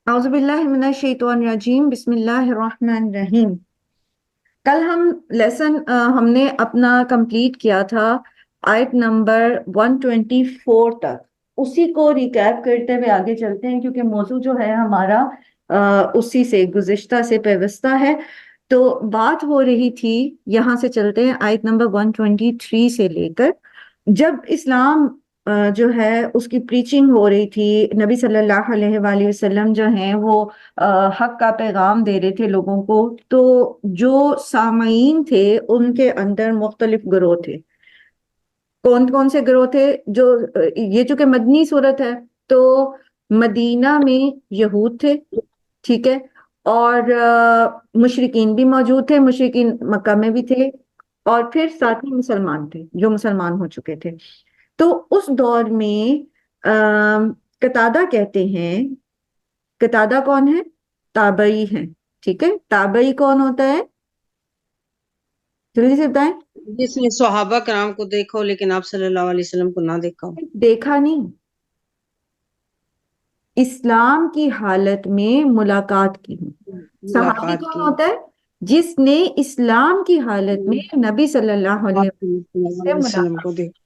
اعوذ باللہ من الشیطان الرجیم، بسم اللہ الرحمن الرحیم۔ کل ہم نے اپنا کمپلیٹ کیا تھا آیت نمبر 124 تک۔ اسی کو ریکیپ کرتے ہوئے آگے چلتے ہیں، کیونکہ موضوع جو ہے ہمارا اسی سے گزشتہ سے پیوستہ ہے۔ تو بات ہو رہی تھی، یہاں سے چلتے ہیں آیت نمبر 123 سے لے کر، جب اسلام جو ہے اس کی پریچنگ ہو رہی تھی، نبی صلی اللہ علیہ وآلہ وسلم جو ہیں وہ حق کا پیغام دے رہے تھے لوگوں کو، تو جو سامعین تھے ان کے اندر مختلف گروہ تھے۔ کون کون سے گروہ تھے؟ جو یہ چونکہ مدنی صورت ہے تو مدینہ میں یہود تھے، ٹھیک ہے، اور مشرکین بھی موجود تھے، مشرکین مکہ میں بھی تھے، اور پھر ساتھ ہی مسلمان تھے جو مسلمان ہو چکے تھے۔ تو اس دور میں قتادہ کہتے ہیں، قتادہ کون ہے؟ تابعی ہیں، ٹھیک ہے۔ تابعی کون ہوتا ہے؟ جلدی سے بتائیں۔ جس نے صحابہ کرام کو دیکھا ہو لیکن آپ صلی اللہ علیہ وسلم کو نہ دیکھا ہو۔ دیکھا نہیں، اسلام کی حالت میں ملاقات کی ہوں۔ صحابی ملاقات کون کی ہوتا ہے؟ جس نے اسلام کی حالت میں نبی صلی اللہ علیہ آپ صلی وسلم اللہ سے علیہ وسلم ملاقات، کو دیکھا۔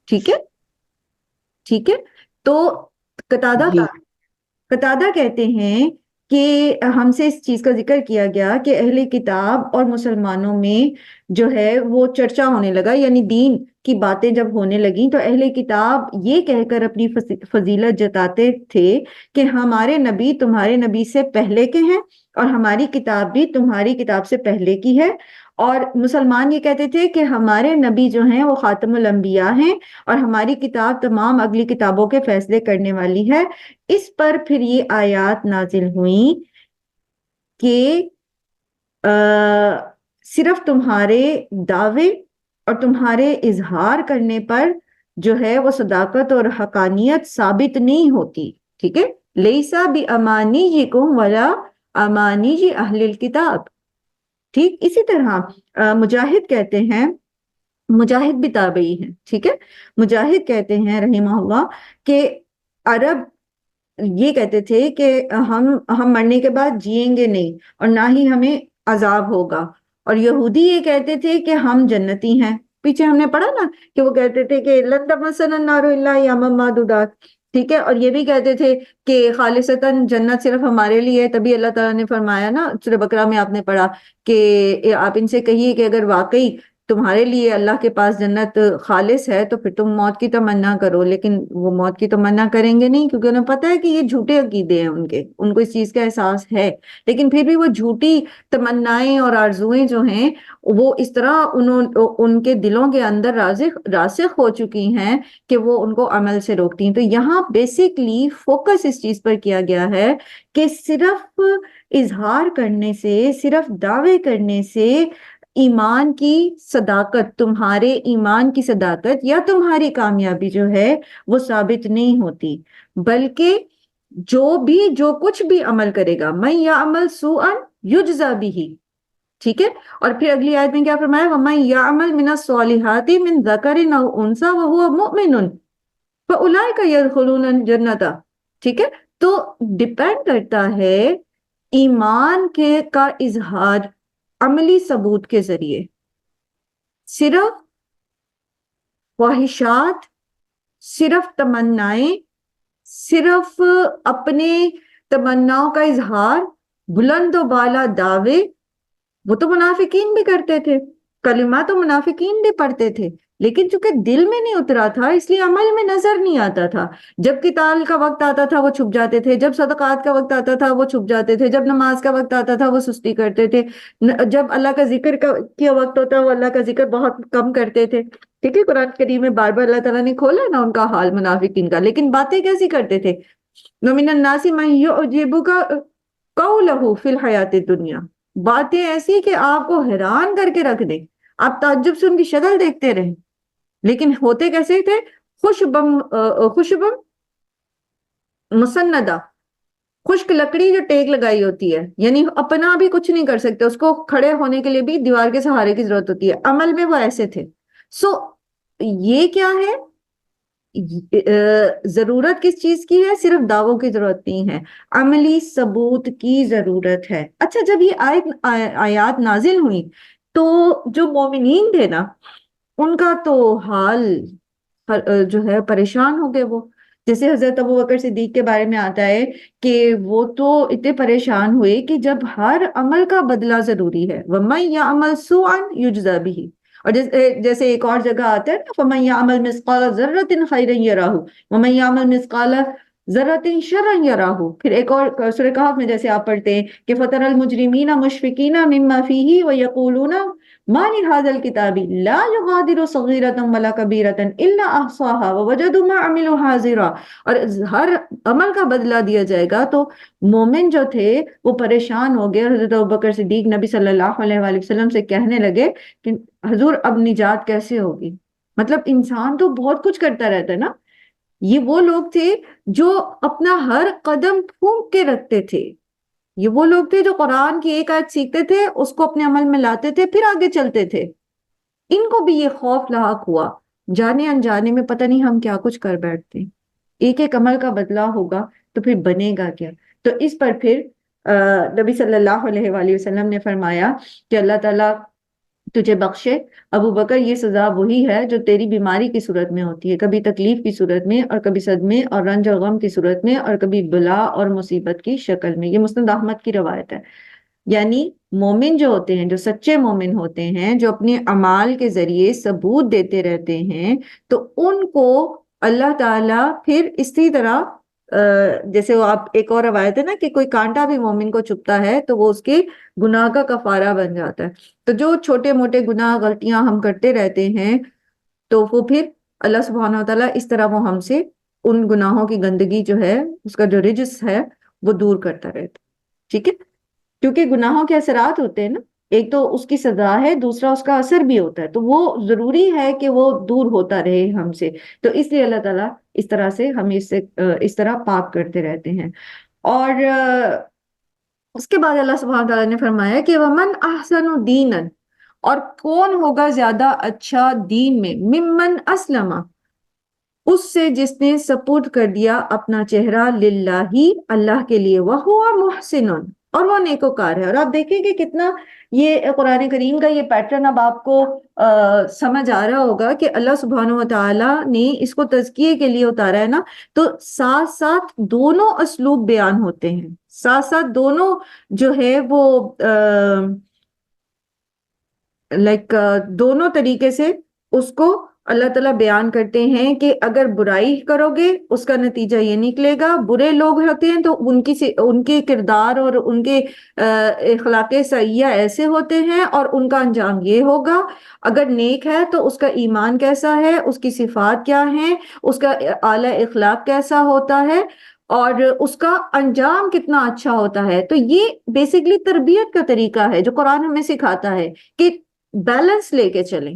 ٹھیک ہے، ٹھیک ہے۔ تو قتادہ جی قتادہ کہتے ہیں کہ ہم سے اس چیز کا ذکر کیا گیا کہ اہل کتاب اور مسلمانوں میں جو ہے وہ چرچا ہونے لگا، یعنی دین کی باتیں جب ہونے لگیں تو اہل کتاب یہ کہہ کر اپنی فضیلت جتاتے تھے کہ ہمارے نبی تمہارے نبی سے پہلے کے ہیں، اور ہماری کتاب بھی تمہاری کتاب سے پہلے کی ہے۔ اور مسلمان یہ کہتے تھے کہ ہمارے نبی جو ہیں وہ خاتم الانبیاء ہیں، اور ہماری کتاب تمام اگلی کتابوں کے فیصلے کرنے والی ہے۔ اس پر پھر یہ آیات نازل ہوئیں کہ صرف تمہارے دعوے اور تمہارے اظہار کرنے پر جو ہے وہ صداقت اور حقانیت ثابت نہیں ہوتی، ٹھیک ہے۔ لیسا بِأَمَانِيِّكُمْ وَلَا أَمَانِيِّ أَهْلِ الْكِتَابِ، ٹھیک۔ اسی طرح مجاہد کہتے ہیں، مجاہد بھی تابعی ہیں، ٹھیک ہے۔ مجاہد کہتے ہیں رحمہ اللہ کہ عرب یہ کہتے تھے کہ ہم مرنے کے بعد جئیں گے نہیں، اور نہ ہی ہمیں عذاب ہوگا، اور یہودی یہ کہتے تھے کہ ہم جنتی ہیں۔ پیچھے ہم نے پڑھا نا کہ وہ کہتے تھے کہ لن تمسنا النار الا ایاما معدودات، ٹھیک ہے، اور یہ بھی کہتے تھے کہ خالصتاً جنت صرف ہمارے لیے ہے۔ تبھی اللہ تعالیٰ نے فرمایا نا سورہ بقرہ میں، آپ نے پڑھا کہ آپ ان سے کہیے کہ اگر واقعی تمہارے لیے اللہ کے پاس جنت خالص ہے تو پھر تم موت کی تمنا کرو، لیکن وہ موت کی تمنا کریں گے نہیں، کیونکہ انہیں پتہ ہے کہ یہ جھوٹے عقیدے ہیں ان کو اس چیز کا احساس ہے، لیکن پھر بھی وہ جھوٹی تمنائیں اور آرزویں جو ہیں وہ اس طرح ان کے دلوں کے اندر راسخ ہو چکی ہیں کہ وہ ان کو عمل سے روکتی ہیں۔ تو یہاں بیسیکلی فوکس اس چیز پر کیا گیا ہے کہ صرف اظہار کرنے سے، صرف دعوے کرنے سے ایمان کی صداقت، تمہارے ایمان کی صداقت یا تمہاری کامیابی جو ہے وہ ثابت نہیں ہوتی، بلکہ جو کچھ بھی عمل کرے گا، من یعمل سوءا یجزا بہ، ٹھیک ہے۔ اور پھر اگلی آیت میں کیا فرمایا؟ وَمَن يَعْمَلْ مِنَ الصَّالِحَاتِ مِن ذَكَرٍ أَوْ أُنثَىٰ وَهُوَ مُؤْمِنٌ فَأُولَٰئِكَ يَدْخُلُونَ الْجَنَّةَ، ٹھیک ہے۔ تو ڈیپینڈ کرتا ہے ایمان کا اظہار عملی ثبوت کے ذریعے، صرف خواہشات، صرف تمنائیں، صرف اپنے تمناؤں کا اظہار، بلند و بالا دعوے، وہ تو منافقین بھی کرتے تھے، کلمہ تو منافقین بھی پڑھتے تھے، لیکن چونکہ دل میں نہیں اترا تھا اس لیے عمل میں نظر نہیں آتا تھا۔ جب قتال کا وقت آتا تھا وہ چھپ جاتے تھے، جب صدقات کا وقت آتا تھا وہ چھپ جاتے تھے، جب نماز کا وقت آتا تھا وہ سستی کرتے تھے، جب اللہ کا ذکر کا وقت ہوتا وہ اللہ کا ذکر بہت کم کرتے تھے، ٹھیک ہے۔ قرآن کریم میں بار بار اللہ تعالیٰ نے کھولا نا ان کا حال منافقین کا، لیکن باتیں کیسی کرتے تھے؟ وَمِنَ النَّاسِ مَن يُعْجِبُكَ قَوْلُهُ فِي الْحَيَاةِ الدُّنْيَا، باتیں ایسی کہ آپ کو حیران کر کے رکھ دیں، آپ تعجب سے ان کی شکل دیکھتے رہیں، لیکن ہوتے کیسے تھے؟ خوشبم مسندہ، خشک لکڑی جو ٹیک لگائی ہوتی ہے، یعنی اپنا بھی کچھ نہیں کر سکتے، اس کو کھڑے ہونے کے لیے بھی دیوار کے سہارے کی ضرورت ہوتی ہے، عمل میں وہ ایسے تھے۔ سو یہ کیا ہے؟ ضرورت کس چیز کی ہے؟ صرف دعووں کی ضرورت نہیں ہے، عملی ثبوت کی ضرورت ہے۔ اچھا، جب یہ آیات نازل ہوئی تو جو مومنین تھے نا، ان کا تو حال جو ہے پریشان ہو گئے وہ۔ جیسے حضرت ابوبکر صدیق کے بارے میں آتا ہے کہ وہ تو اتنے پریشان ہوئے کہ جب ہر عمل کا بدلہ ضروری ہے، وَمَن يَعْمَلْ سُوءًا يُجْزَ بِهِ، اور جیسے ایک اور جگہ آتا ہے نا، فَمَن يَعْمَلْ مِثْقَالَ ذَرَّةٍ خَيْرًا يَرَهُ وَمَن يَعْمَلْ مِثْقَالَ ذَرَّةٍ شَرًّا يَرَهُ۔ پھر ایک اور سورہ کہف میں جیسے آپ پڑھتے ہیں کہ فَتَرَى الْمُجْرِمِينَ مُشْفِقِينَ مِمَّا فِيهِ وَيَقُولُونَ مَا لِهَذَا الْكِتَابِ لَا يُغَادِرُ صَغِيرَةً وَلَا كَبِيرَةً إِلَّا أَحْصَاهَا وَوَجَدُوا مَا عَمِلُوا حَاضِرًا۔ اور ہر عمل کا بدلہ دیا جائے گا، تو مومن جو تھے وہ پریشان ہو گئے، اور حضرت ابوبکر صدیق نبی صلی اللہ علیہ وآلہ وسلم سے کہنے لگے کہ حضور اب نجات کیسے ہوگی؟ مطلب انسان تو بہت کچھ کرتا رہتا ہے نا، یہ وہ لوگ تھے جو اپنا ہر قدم پھونک کے رکھتے تھے، یہ وہ لوگ تھے جو قرآن کی ایک آیت سیکھتے تھے، اس کو اپنے عمل میں لاتے تھے، پھر آگے چلتے تھے۔ ان کو بھی یہ خوف لاحق ہوا، جانے انجانے میں پتہ نہیں ہم کیا کچھ کر بیٹھتے ہیں، ایک ایک عمل کا بدلہ ہوگا تو پھر بنے گا کیا؟ تو اس پر پھر نبی صلی اللہ علیہ وآلہ وسلم نے فرمایا کہ اللہ تعالیٰ تجھے بخشے ابو بکر، یہ سزا وہی ہے جو تیری بیماری کی صورت میں ہوتی ہے، کبھی تکلیف کی صورت میں، اور کبھی صدمے اور رنج اور غم کی صورت میں، اور کبھی بلا اور مصیبت کی شکل میں۔ یہ مسند احمد کی روایت ہے۔ یعنی مومن جو ہوتے ہیں، جو سچے مومن ہوتے ہیں، جو اپنے اعمال کے ذریعے ثبوت دیتے رہتے ہیں، تو ان کو اللہ تعالیٰ پھر اسی طرح جیسے وہ آپ ایک اور روایت ہے نا کہ کوئی کانٹا بھی مومن کو چبھتا ہے تو وہ اس کے گناہ کا کفارہ بن جاتا ہے۔ تو جو چھوٹے موٹے گناہ غلطیاں ہم کرتے رہتے ہیں، تو وہ پھر اللہ سبحانہ وتعالیٰ اس طرح وہ ہم سے ان گناہوں کی گندگی جو ہے، اس کا جو رجس ہے وہ دور کرتا رہتا ہے، ٹھیک ہے؟ کیونکہ گناہوں کے اثرات ہوتے ہیں نا، ایک تو اس کی سزا ہے، دوسرا اس کا اثر بھی ہوتا ہے، تو وہ ضروری ہے کہ وہ دور ہوتا رہے ہم سے۔ تو اس لیے اللہ تعالیٰ اس طرح سے ہمیں اس طرح پاک کرتے رہتے ہیں۔ اور اس کے بعد اللہ سبحانہ تعالیٰ نے فرمایا کہ وَمَنْ أَحْسَنُ دِينًا، اور کون ہوگا زیادہ اچھا دین میں، ممن اسلم، اس سے جس نے سپرد کر دیا اپنا چہرہ للہ، اللہ کے لیے، وَهُوَ مُحْسِنٌ، اور وہ نیکوکار ہے۔ اور آپ دیکھیں کہ کتنا یہ قرآن کریم کا یہ پیٹرن اب آپ کو سمجھ آ رہا ہوگا کہ اللہ سبحانہ وتعالیٰ نے اس کو تزکیے کے لیے اتارا ہے نا، تو ساتھ ساتھ دونوں اسلوب بیان ہوتے ہیں، ساتھ ساتھ دونوں جو ہے وہ دونوں طریقے سے اس کو اللہ تعالیٰ بیان کرتے ہیں کہ اگر برائی کرو گے اس کا نتیجہ یہ نکلے گا، برے لوگ ہوتے ہیں تو ان کے کردار اور ان کے اخلاق سیئہ ایسے ہوتے ہیں اور ان کا انجام یہ ہوگا، اگر نیک ہے تو اس کا ایمان کیسا ہے، اس کی صفات کیا ہیں، اس کا اعلیٰ اخلاق کیسا ہوتا ہے، اور اس کا انجام کتنا اچھا ہوتا ہے۔ تو یہ بیسیکلی تربیت کا طریقہ ہے جو قرآن ہمیں سکھاتا ہے کہ بیلنس لے کے چلیں،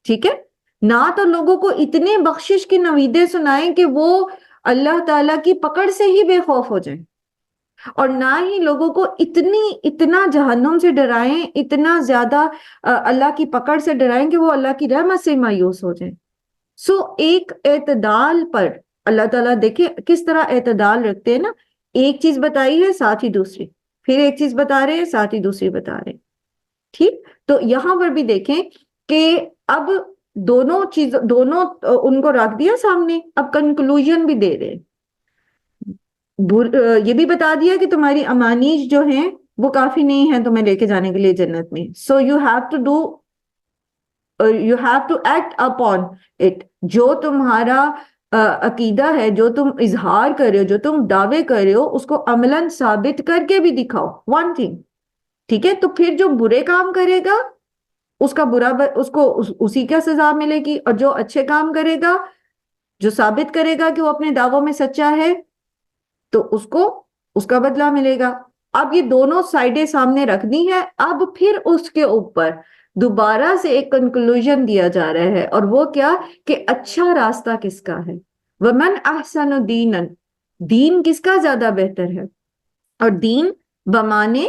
ٹھیک ہے؟ نہ تو لوگوں کو اتنے بخشش کی نویدیں سنائیں کہ وہ اللہ تعالیٰ کی پکڑ سے ہی بے خوف ہو جائیں، اور نہ ہی لوگوں کو اتنا جہنم سے ڈرائیں، اتنا زیادہ اللہ کی پکڑ سے ڈرائیں کہ وہ اللہ کی رحمت سے مایوس ہو جائیں۔ سو ایک اعتدال پر اللہ تعالیٰ دیکھیں کس طرح اعتدال رکھتے ہیں نا، ایک چیز بتائی ہے ساتھ ہی دوسری، پھر ایک چیز بتا رہے ہیں ساتھ ہی دوسری بتا رہے ہیں، ٹھیک؟ تو یہاں پر بھی دیکھیں کہ اب دونوں ان کو رکھ دیا سامنے، اب کنکلوژن بھی دے رہے، یہ بھی بتا دیا کہ تمہاری امانیج جو ہیں وہ کافی نہیں ہیں تمہیں لے کے جانے کے لیے جنت میں، so you have to act upon it. جو تمہارا عقیدہ ہے، جو تم اظہار کر رہے ہو، جو تم دعوے کر رہے ہو، اس کو عملاً ثابت کر کے بھی دکھاؤ، ون تھنگ، ٹھیک ہے؟ تو پھر جو برے کام کرے گا اس کا اس کو اسی کا سزا ملے گی، اور جو اچھے کام کرے گا، جو ثابت کرے گا کہ وہ اپنے دعووں میں سچا ہے، تو اس کو اس کا بدلہ ملے گا۔ اب یہ دونوں سائڈیں سامنے رکھنی ہے، اب پھر اس کے اوپر دوبارہ سے ایک کنکلوژن دیا جا رہا ہے، اور وہ کیا کہ اچھا راستہ کس کا ہے، وَمَنْ أَحْسَنُ دِينًا، دین کس کا زیادہ بہتر ہے، اور دین بمانے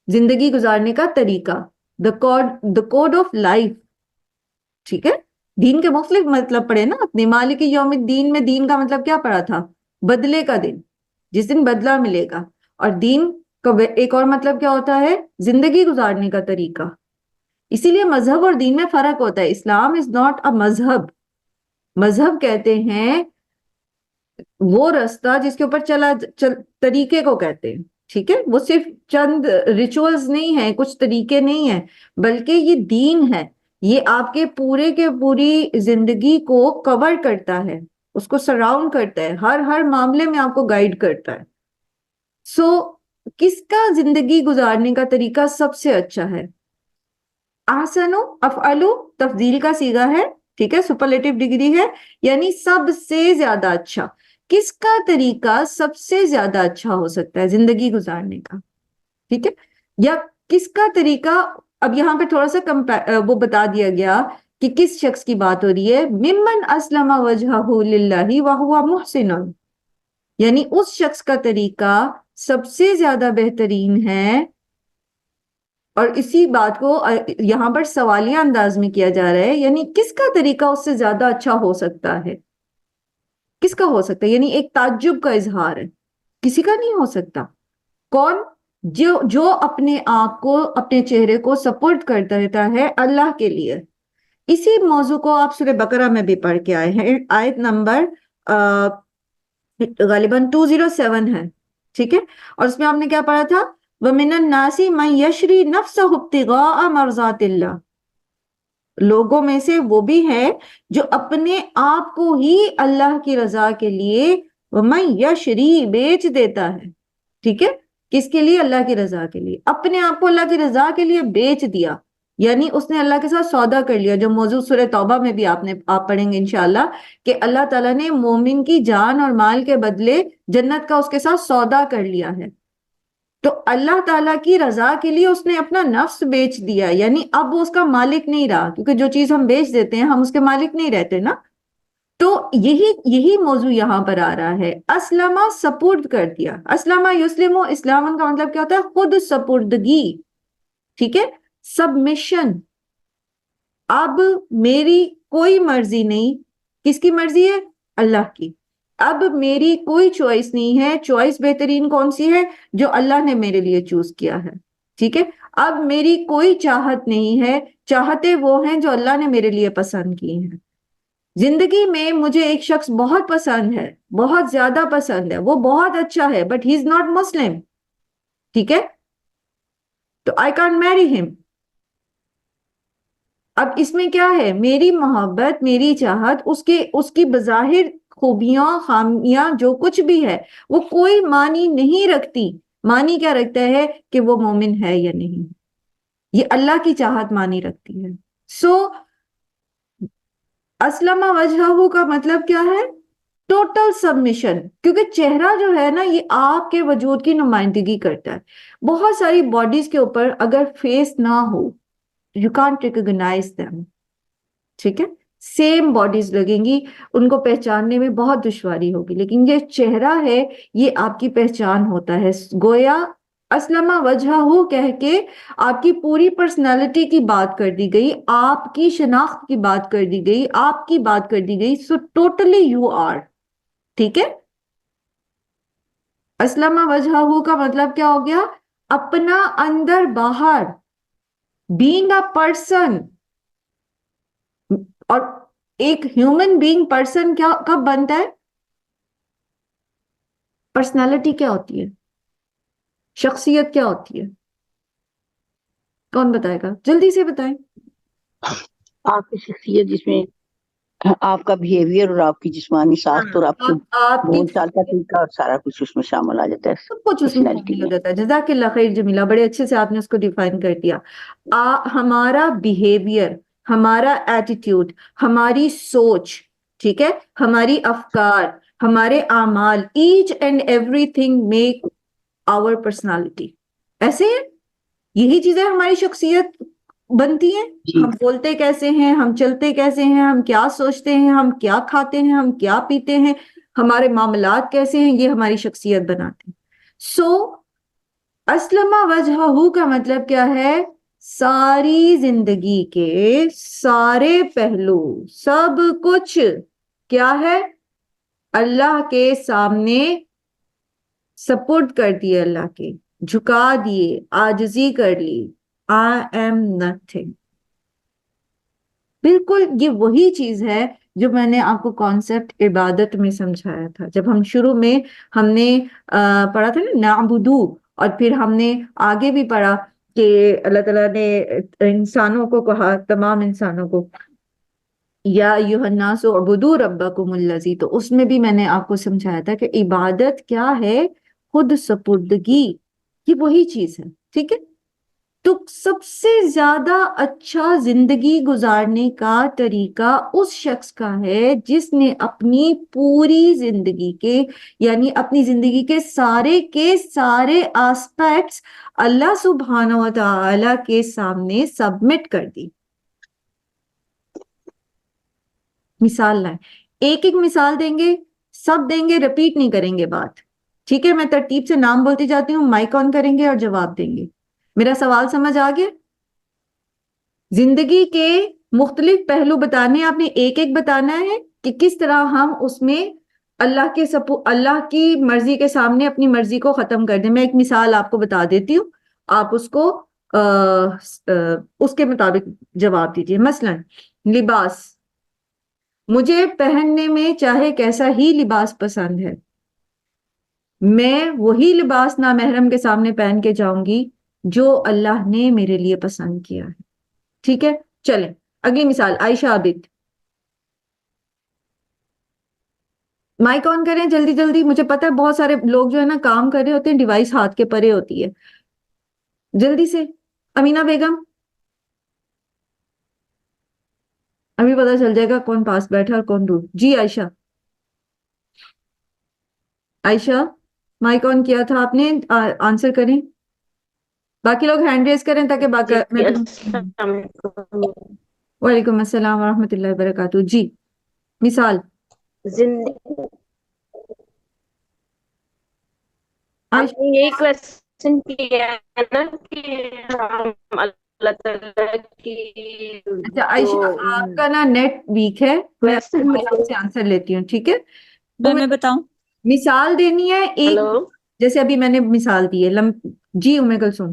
زندگی گزارنے کا طریقہ، the code of life، ٹھیک ہے؟ دین کے مختلف مطلب پڑھے نا اپنے. مالک یوم الدین میں دین کا مطلب کیا پڑھا تھا؟ بدلے کا دن، جس دن بدلہ ملے گا. اور دین کا ایک اور مطلب کیا ہوتا ہے؟ زندگی گزارنے کا طریقہ. اسی لیے مذہب اور دین میں فرق ہوتا ہے. اسلام از ناٹ اے مذہب. مذہب کہتے ہیں وہ رستہ جس کے اوپر طریقے کو کہتے ہیں. ٹھیک ہے، وہ صرف چند ریچولز نہیں ہیں، کچھ طریقے نہیں ہیں، بلکہ یہ دین ہے. یہ آپ کے پورے کے پوری زندگی کو کور کرتا ہے، اس کو سراؤنڈ کرتا ہے، ہر معاملے میں آپ کو گائیڈ کرتا ہے. سو کس کا زندگی گزارنے کا طریقہ سب سے اچھا ہے؟ احسنو افعلو تفضیل کا صیغہ ہے، ٹھیک ہے، سپرلیٹو ڈگری ہے، یعنی سب سے زیادہ اچھا. کس کا طریقہ سب سے زیادہ اچھا ہو سکتا ہے زندگی گزارنے کا؟ ٹھیک ہے، یا کس کا طریقہ؟ اب یہاں پہ تھوڑا سا وہ بتا دیا گیا کہ کس شخص کی بات ہو رہی ہے. ممن اسلم وجہہ للہ وہو محسن، یعنی اس شخص کا طریقہ سب سے زیادہ بہترین ہے. اور اسی بات کو یہاں پر سوالیہ انداز میں کیا جا رہا ہے، یعنی کس کا طریقہ اس سے زیادہ اچھا ہو سکتا ہے؟ کس کا ہو سکتا ہے؟ یعنی ایک تعجب کا اظہار ہے، کسی کا نہیں ہو سکتا. کون؟ جو اپنے آپ کو، اپنے چہرے کو سپورٹ کرتا رہتا ہے اللہ کے لیے. اسی موضوع کو آپ سورہ بقرہ میں بھی پڑھ کے آئے ہیں، آیت نمبر غالباً 207 ہے. ٹھیک ہے، اور اس میں آپ نے کیا پڑھا تھا؟ وَمِنَ النَّاسِ مَن يَشْرِي نَفْسَهُ ابْتِغَاءَ مَرْضَاتِ اللَّهِ، لوگوں میں سے وہ بھی ہے جو اپنے آپ کو ہی اللہ کی رضا کے لیے وَمَن يَشْرِي بیچ دیتا ہے. ٹھیک ہے، کس کے لیے؟ اللہ کی رضا کے لیے. اپنے آپ کو اللہ کی رضا کے لیے بیچ دیا، یعنی اس نے اللہ کے ساتھ سودا کر لیا، جو موضوع سورہ توبہ میں بھی آپ پڑھیں گے انشاءاللہ کہ اللہ تعالیٰ نے مومن کی جان اور مال کے بدلے جنت کا اس کے ساتھ سودا کر لیا ہے. تو اللہ تعالیٰ کی رضا کے لیے اس نے اپنا نفس بیچ دیا، یعنی اب وہ اس کا مالک نہیں رہا، کیونکہ جو چیز ہم بیچ دیتے ہیں ہم اس کے مالک نہیں رہتے نا. تو یہی موضوع یہاں پر آ رہا ہے. اسلمہ سپرد کر دیا. اسلمہ یسلم، اسلام کا مطلب کیا ہوتا ہے؟ خود سپردگی. ٹھیک ہے، سبمیشن. اب میری کوئی مرضی نہیں، کس کی مرضی ہے؟ اللہ کی. اب میری کوئی چوائس نہیں ہے. چوائس بہترین کون سی ہے؟ جو اللہ نے میرے لیے چوز کیا ہے. ٹھیک ہے، اب میری کوئی چاہت نہیں ہے، چاہتے وہ ہیں جو اللہ نے میرے لیے پسند کی ہیں. زندگی میں مجھے ایک شخص بہت پسند ہے، بہت زیادہ پسند ہے، وہ بہت اچھا ہے، but he is not Muslim. ٹھیک ہے، تو آئی کانٹ میری ہم. اب اس میں کیا ہے؟ میری محبت، میری چاہت، اس کی بظاہر خوبیاں، خامیاں، جو کچھ بھی ہے وہ کوئی معنی نہیں رکھتی. معنی کیا رکھتا ہے؟ کہ وہ مومن ہے یا نہیں. یہ اللہ کی چاہت معنی رکھتی ہے. سو اسلم وجہہ کا مطلب کیا ہے؟ Total submission. کیونکہ چہرہ جو ہے نا یہ آپ کے وجود کی نمائندگی کرتا ہے. بہت ساری باڈیز کے اوپر اگر فیس نہ ہو، you can't recognize them. ٹھیک ہے، سیم باڈیز لگیں گی، ان کو پہچاننے میں بہت دشواری ہوگی، لیکن یہ چہرہ ہے یہ آپ کی پہچان ہوتا ہے. گویا اسلمہ وجہہ کہہ کے آپ کی پوری پرسنالٹی کی بات کر دی گئی، آپ کی شناخت کی بات کر دی گئی، آپ کی بات کر دی گئی. سو ٹوٹلی یو آر. ٹھیک ہے، اسلمہ وجہہ کا مطلب کیا ہو گیا؟ اپنا اندر باہر، being a person. اور ایک ہیومن بینگ پرسن کب بنتا ہے؟ پرسنالٹی کیا ہوتی ہے؟ شخصیت کیا ہوتی ہے؟ کون بتائے گا؟ جلدی سے بتائیں. آپ کی شخصیت جس میں آپ کا بیہیویئر اور آپ کی جسمانی ساخت اور آپ کی آپ کی بول چال کا طریقہ اور سارا کچھ اس میں شامل آ جاتا ہے سب کچھ اس میں پرسنالٹی شامل ہو میں. جاتا ہے. جزاک اللہ خیر جمیلہ، بڑے اچھے سے آپ نے اس کو ڈیفائن کر دیا. ہمارا بیہیویئر، ہمارا ایٹیٹیوڈ، ہماری سوچ، ٹھیک ہے، ہماری افکار، ہمارے اعمال، each and every thing make our personality. ایسے یہی چیزیں ہماری شخصیت بنتی ہیں. جی ہم بولتے کیسے ہیں، ہم چلتے کیسے ہیں، ہم کیا سوچتے ہیں، ہم کیا کھاتے ہیں، ہم کیا پیتے ہیں، ہمارے معاملات کیسے ہیں، یہ ہماری شخصیت بناتے ہیں. سو اسلمہ وجہہ کا مطلب کیا ہے؟ ساری زندگی کے سارے پہلو سب کچھ کیا ہے؟ اللہ کے سامنے سپورٹ کر دیے، اللہ کے جھکا دیے، عاجزی کر لی. I am nothing. بالکل یہ وہی چیز ہے جو میں نے آپ کو کانسیپٹ عبادت میں سمجھایا تھا. جب ہم شروع میں ہم نے پڑھا تھا نا نعبدو، اور پھر ہم نے آگے بھی پڑھا کہ اللہ تعالیٰ نے انسانوں کو کہا، تمام انسانوں کو، یا ایھا الناس اعبدوا ربکم الذی، تو اس میں بھی میں نے آپ کو سمجھایا تھا کہ عبادت کیا ہے؟ خود سپردگی. یہ وہی چیز ہے. ٹھیک ہے؟ تو سب سے زیادہ اچھا زندگی گزارنے کا طریقہ اس شخص کا ہے جس نے اپنی پوری زندگی کے، یعنی اپنی زندگی کے سارے آسپیکٹس اللہ سبحانہ و تعالی کے سامنے سبمٹ کر دی. مثال لائیں، ایک ایک مثال دیں گے، سب دیں گے، رپیٹ نہیں کریں گے بات. ٹھیک ہے؟ میں ترتیب سے نام بولتی جاتی ہوں، مائک آن کریں گے اور جواب دیں گے. میرا سوال سمجھ آ گیا؟ زندگی کے مختلف پہلو بتانے، آپ نے ایک ایک بتانا ہے کہ کس طرح ہم اس میں اللہ کی مرضی کے سامنے اپنی مرضی کو ختم کر دیں. میں ایک مثال آپ کو بتا دیتی ہوں، آپ اس کو اس کے مطابق جواب دیجیے. مثلا لباس، مجھے پہننے میں چاہے کیسا ہی لباس پسند ہے، میں وہی لباس نامحرم کے سامنے پہن کے جاؤں گی جو اللہ نے میرے لیے پسند کیا ہے. ٹھیک ہے؟ چلیں اگلی مثال. عائشہ عابد، مائک آن کریں جلدی جلدی. مجھے پتا ہے بہت سارے لوگ جو ہے نا کام کر رہے ہوتے ہیں، ڈیوائس ہاتھ کے پرے ہوتی ہے. جلدی سے. امینہ بیگم، ابھی پتا چل جائے گا کون پاس بیٹھا اور کون دور. جی عائشہ. عائشہ مائک آن کیا تھا آپ نے، آنسر کریں. باقی لوگ ہینڈ ریز کریں تاکہ باقی جی السلام علیکم. وعلیکم السلام ورحمۃ اللہ وبرکاتہ. جی مثال. آپ نے یہی کوشچن کیا ہے نا کہ ہم اللہ تعالیٰ کی اچھا جو عائشہ، آپ کا نا نیٹ ویک ہے، میں کوشچن آپ سے آنسر لیتی ہوں. ٹھیک ہے؟ میں بتاؤں؟ مثال دینی ہے ایک، ہلو جیسے ابھی میں نے مثال دی ہے. جی ام کلثوم.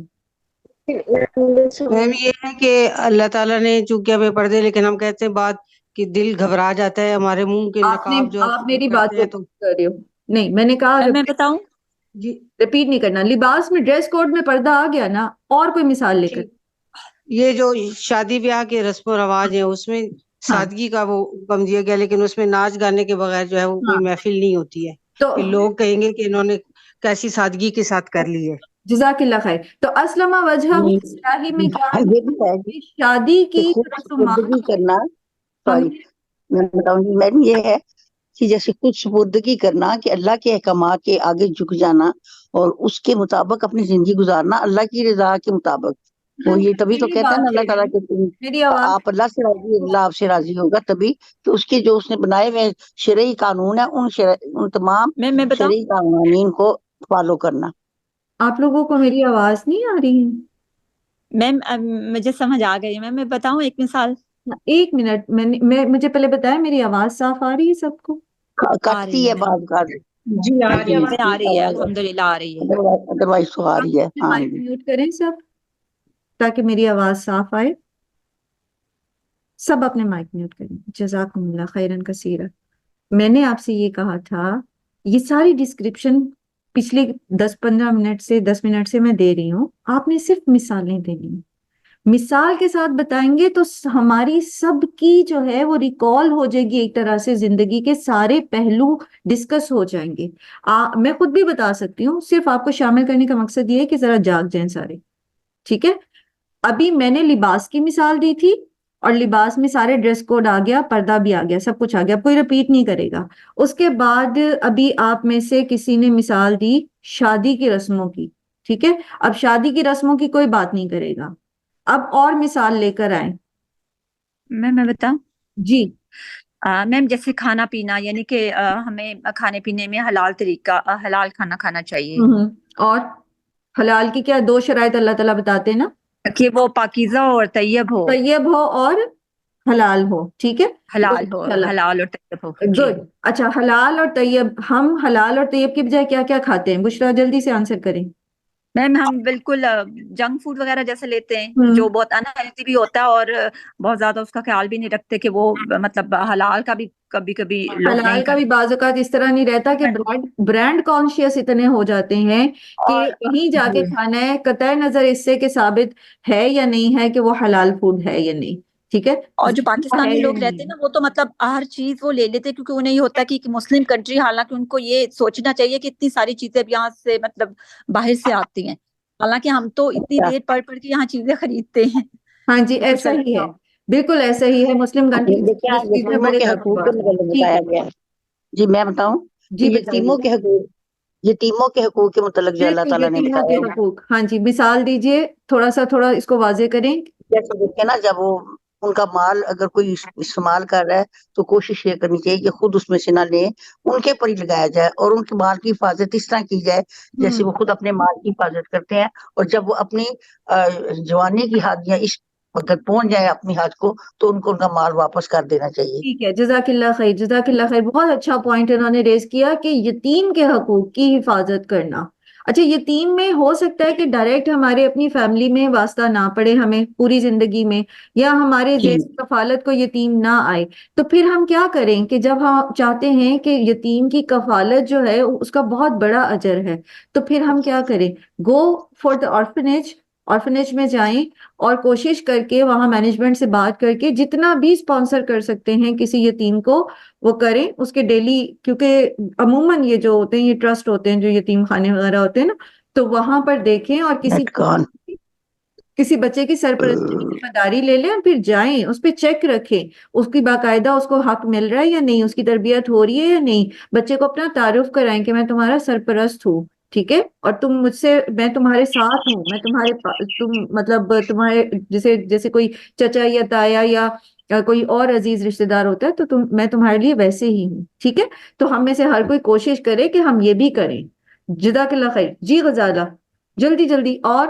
میم یہ ہے کہ اللہ تعالیٰ نے چونکہ ہمیں پردے، لیکن ہم کہتے ہیں بات کہ دل گھبرا جاتا ہے، ہمارے منہ کے نقاب جو آپ میری بات کرتے کو ہیں تو کر رہے ہو. نہیں، میں نے کہا میں بتاؤں؟ جی رپیٹ نہیں کرنا. لباس میں ڈریس کوڈ میں پردہ آ گیا نا، اور کوئی مثال لے کر. یہ جو شادی بیاہ کے رسم و رواج ہیں اس میں ہاں سادگی کا وہ حکم دیا گیا، لیکن اس میں ناچ گانے کے بغیر جو ہے وہ کوئی ہاں محفل نہیں ہوتی ہے تو کہ لوگ کہیں گے کہ انہوں نے کیسی سادگی کے ساتھ کر لی ہے. جزاک اللہ خیر. تو اسلم وجہ اصلاحی میں کیا ہے؟ یہ بھی ہے کہ شادی کہ کی خود رسومات سپردگی کرنا. ہم سوری، میں بتاؤں گی میڈم، یہ ہے کہ جیسے خود سپردگی کرنا، کہ اللہ کے احکامات کے آگے جھک جانا اور اس کے مطابق اپنی زندگی گزارنا اللہ کی رضا کے مطابق. وہ یہ تبھی تو میری کہتا ہے نا بات اللہ لے تعالیٰ لیں، کہ میری آواز. آپ اللہ سے راضی، اللہ آپ سے راضی ہوگا تبھی کہ اس کے جو اس نے بنائے ہوئے شرعی قانون ہے، ان تمام میں بتاؤں؟ شرعی قوانین کو فالو کرنا. آپ لوگوں کو میری آواز نہیں آ رہی ہے؟ میم مجھے سمجھ آ گئی. میں بتاؤں ایک مثال؟ ایک منٹ، مجھے پہلے بتایا میری آواز صاف آ رہی ہے سب کو؟ آ رہی کٹتی ہے ہے میم. بعض کا. جی آ میری رہی ہے. آواز آ رہی ہے، الحمدللہ آ رہی ہے. ادروائز تو آ رہی ہے. ہاں مائک جی. میوٹ کریں سب تاکہ میری آواز صاف آئے. سب اپنے مائک میوٹ کریں. جزاکم اللہ خیرن کثیرا. میں نے آپ سے یہ کہا تھا، یہ ساری ڈسکرپشن پچھلے 10 منٹ سے میں دے رہی ہوں، آپ نے صرف مثالیں دینی ہیں. مثال کے ساتھ بتائیں گے تو ہماری سب کی جو ہے وہ ریکال ہو جائے گی، ایک طرح سے زندگی کے سارے پہلو ڈسکس ہو جائیں گے. میں خود بھی بتا سکتی ہوں، صرف آپ کو شامل کرنے کا مقصد یہ ہے کہ ذرا جاگ جائیں سارے. ٹھیک ہے؟ ابھی میں نے لباس کی مثال دی تھی، اور لباس میں سارے ڈریس کوڈ آ گیا، پردہ بھی آ گیا، سب کچھ آ گیا، کوئی رپیٹ نہیں کرے گا. اس کے بعد ابھی آپ میں سے کسی نے مثال دی شادی کی رسموں کی. ٹھیک ہے؟ اب شادی کی رسموں کی کوئی بات نہیں کرے گا. اب اور مثال لے کر آئیں. میں بتاؤں؟ جی میم جیسے کھانا پینا، یعنی کہ ہمیں کھانے پینے میں حلال طریقہ، حلال کھانا کھانا چاہیے. اور حلال کی کیا 2 شرائط اللہ تعالیٰ بتاتے ہیں نا. کہ وہ پاکیزہ اور طیب ہو، طیب ہو اور حلال ہو، ٹھیک ہے، حلال ہو، چلا حلال اور طیب ہو جی۔ گڈ. اچھا حلال اور طیب، ہم حلال اور طیب کی بجائے کیا کیا کھاتے ہیں؟ بشرا جلدی سے آنسر کریں. میم ہم بالکل جنک فوڈ وغیرہ جیسے لیتے ہیں ہوں جو بہت انہیلتھی بھی ہوتا ہے، اور بہت زیادہ اس کا خیال بھی نہیں رکھتے کہ وہ مطلب حلال کا بھی کبھی کبھی لوگ نہیں حلال کا بھی بعض اوقات اس طرح نہیں رہتا کہ برانڈ کانشیس اتنے ہو جاتے ہیں کہ کہیں جا کے کھانا ہے، قطع نظر اس سے کہ ثابت ہے یا نہیں ہے کہ وہ حلال فوڈ ہے یا نہیں، ٹھیک ہے. اور جو ہے پاکستانی یا لوگ رہتے نہیں. ہیں نا وہ تو مطلب ہر چیز وہ لے لیتے ہیں، کیونکہ انہیں یہ ہوتا ہے کہ ایک مسلم کنٹری، حالانکہ ان کو یہ سوچنا چاہیے کہ اتنی ساری چیزیں اب یہاں سے مطلب باہر سے آتی ہیں، حالانکہ ہم تو اتنی اچھا دیر پڑھ کے یہاں چیزیں خریدتے ہیں. ہاں جی تو کچھ ایسا ہی غلط ہے، بالکل ایسا ہی ہے. مسلم کنٹریز دیکھیں میں چیزیں یتیموں بڑے کے طرح حقوق کے سے متعلق ٹھیک بتایا ہے گیا ہے. جی میں بتاؤں کہ جی بتائیے. یتیموں کے حقوق کے متعلق جو اللہ بالکل تعالیٰ نے یتیموں کے بتایا ہے. حقوق، ہاں جی مثال دیجئے، تھوڑا اس کو واضح کریں. جیسے دیکھیں نا، جب وہ ان کا مال اگر کوئی استعمال کر رہا ہے تو کوشش یہ کرنی چاہیے کہ خود اس میں سے نہ لیں، ان کے پر ہی لگایا جائے، اور ان کے مال کی حفاظت اس طرح کی جائے جیسے وہ خود اپنے مال کی حفاظت کرتے ہیں. اور جب وہ اپنی جوانی کی حد یا اس وقت پہنچ جائے اپنی حد کو تو ان کو ان کا مال واپس کر دینا چاہیے. ٹھیک ہے، جزاک اللہ خیر، جزاک اللہ خیر. بہت اچھا پوائنٹ انہوں نے ریز کیا کہ یتیم کے حقوق کی حفاظت کرنا. اچھا یتیم میں ہو سکتا ہے کہ ڈائریکٹ ہمارے اپنی فیملی میں واسطہ نہ پڑے ہمیں پوری زندگی میں، یا ہمارے جی زیر کفالت کو یتیم نہ آئے، تو پھر ہم کیا کریں کہ جب ہم چاہتے ہیں کہ یتیم کی کفالت جو ہے اس کا بہت بڑا اجر ہے، تو پھر ہم کیا کریں؟ گو فار دا آرفنیج میں جائیں اور کوشش کر کے وہاں مینجمنٹ سے بات کر کے جتنا بھی اسپانسر کر سکتے ہیں کسی یتیم کو وہ کریں. اس کے ڈیلی، کیونکہ عموماً یہ جو ہوتے ہیں یہ ٹرسٹ ہوتے ہیں جو یتیم خانے وغیرہ ہوتے ہیں نا، تو وہاں پر دیکھیں اور کسی بچے کی سرپرستی کی ذمہ داری لے لیں اور پھر جائیں اس پہ چیک رکھیں اس کی باقاعدہ اس کو حق مل رہا ہے یا نہیں، اس کی تربیت ہو رہی ہے یا نہیں. بچے کو اپنا تعارف کرائیں کہ میں تمہارا سرپرست ہوں، ٹھیک ہے، اور تم مجھ سے، میں تمہارے ساتھ ہوں، میں تم مطلب تمہارے جیسے کوئی چچا یا تایا یا کوئی اور عزیز رشتہ دار ہوتا ہے تو میں تمہارے لیے ویسے ہی ہوں، ٹھیک ہے. تو ہم میں سے ہر کوئی کوشش کرے کہ ہم یہ بھی کریں. جزاک اللہ خیر. جی غزالہ جلدی اور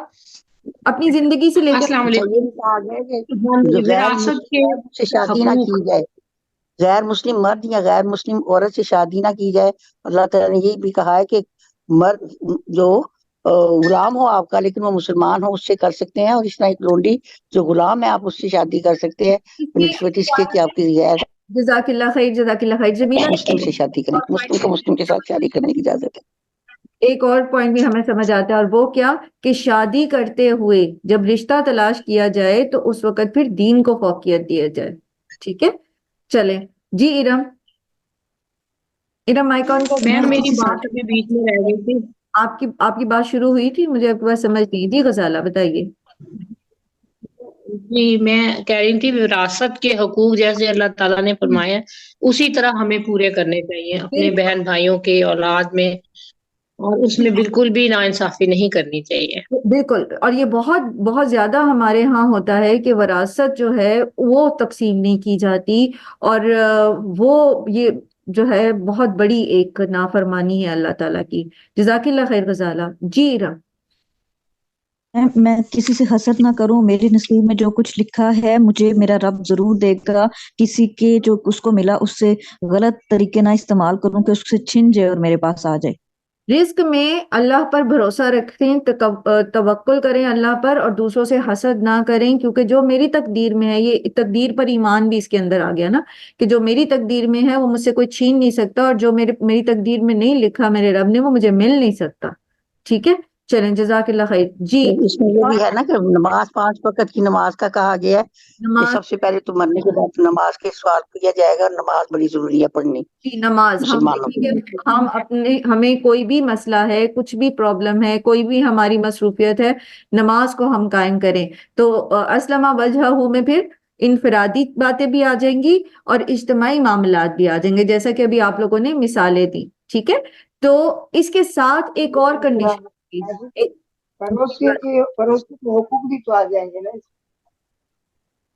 اپنی زندگی سے لے کر السلام اچھا یہ علیکم. بھی کہا گیا ہے ہاں کہ جو جی، غیر وراثت کے مسلم مرد سے شادی نہ حقوق. کی جائے، غیر مسلم مرد یا غیر مسلم عورت سے شادی نہ کی جائے. اللہ تعالیٰ نے یہ بھی کہا ہے کہ مرد جو غلام ہو آپ کا لیکن وہ مسلمان ہو اس سے کر سکتے ہیں، اور اس طرح ایک لونڈی جو غلام ہے آپ اس سے شادی کر سکتے ہیں بنسبت اس کے کہ آپ کی غیر جزاک اللہ خیر. جزاک اللہ خیر. جمیلہ مسلم سے شادی کریں، مسلم کو مسلم کے ساتھ شادی کرنے کی اجازت ہے. ایک اور پوائنٹ بھی ہمیں سمجھ آتا ہے، اور وہ کیا کہ شادی کرتے ہوئے جب رشتہ تلاش کیا جائے تو اس وقت پھر دین کو فوقیت دیا جائے، ٹھیک ہے. چلیں جی ارم مائک آن کر. میم میری بات ابھی بیچ میں رہ گئی تھی. آپ کی بات شروع ہوئی تھی، مجھے آپ کی بات سمجھ نہیں. جی غزالہ بتائیے. جی میں کہہ رہی تھی وراثت کے حقوق جیسے اللہ تعالیٰ نے فرمایا ہے اسی طرح ہمیں پورے کرنے چاہیے اپنے بہن بھائیوں کے اولاد میں، اور اس میں بالکل بھی ناانصافی نہیں کرنی چاہیے. بالکل. اور یہ بہت بہت زیادہ ہمارے ہاں ہوتا ہے کہ وراثت جو ہے وہ تقسیم نہیں کی جاتی، اور وہ یہ جو ہے بہت بڑی ایک نافرمانی ہے اللہ تعالیٰ کی. جزاک اللہ خیر غزالہ. جی ارم. میں کسی سے حسد نہ کروں، میرے نصیب میں جو کچھ لکھا ہے مجھے میرا رب ضرور دے گا. کسی کے جو اس کو ملا اس سے غلط طریقے نہ استعمال کروں کہ اس سے چھن جائے اور میرے پاس آ جائے. رزق میں اللہ پر بھروسہ رکھیں، توکل کریں اللہ پر، اور دوسروں سے حسد نہ کریں، کیونکہ جو میری تقدیر میں ہے، یہ تقدیر پر ایمان بھی اس کے اندر آ گیا نا، کہ جو میری تقدیر میں ہے وہ مجھ سے کوئی چھین نہیں سکتا، اور جو میری تقدیر میں نہیں لکھا میرے رب نے وہ مجھے مل نہیں سکتا. ٹھیک ہے. چلیں جزاک اللہ خیر. جی اس میں یہ بھی ہے نا کہ نماز 5 وقت کی نماز کا کہا گیا ہے کہ نماز. سب سے پہلے تو مرنے کے بعد نماز کے سوال کیا جائے گا، اور نماز بڑی ضروری ہے پڑھنی نماز ہم مسلمانوں کے ٹھیک ہے، لیے. ہمیں کوئی بھی مسئلہ ہے، کچھ بھی پرابلم ہے، کوئی بھی ہماری مصروفیت ہے، نماز کو ہم قائم کریں. تو اسلمہ وجہہ میں پھر انفرادی باتیں بھی آ جائیں گی اور اجتماعی معاملات بھی آ جائیں گے، جیسا کہ ابھی آپ لوگوں نے مثالیں دی. ٹھیک ہے. تو اس کے ساتھ ایک اور کنڈیشن. پڑوسی کے حقوق بھی تو آ جائیں گے نا.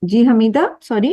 جی حمیدہ سوری.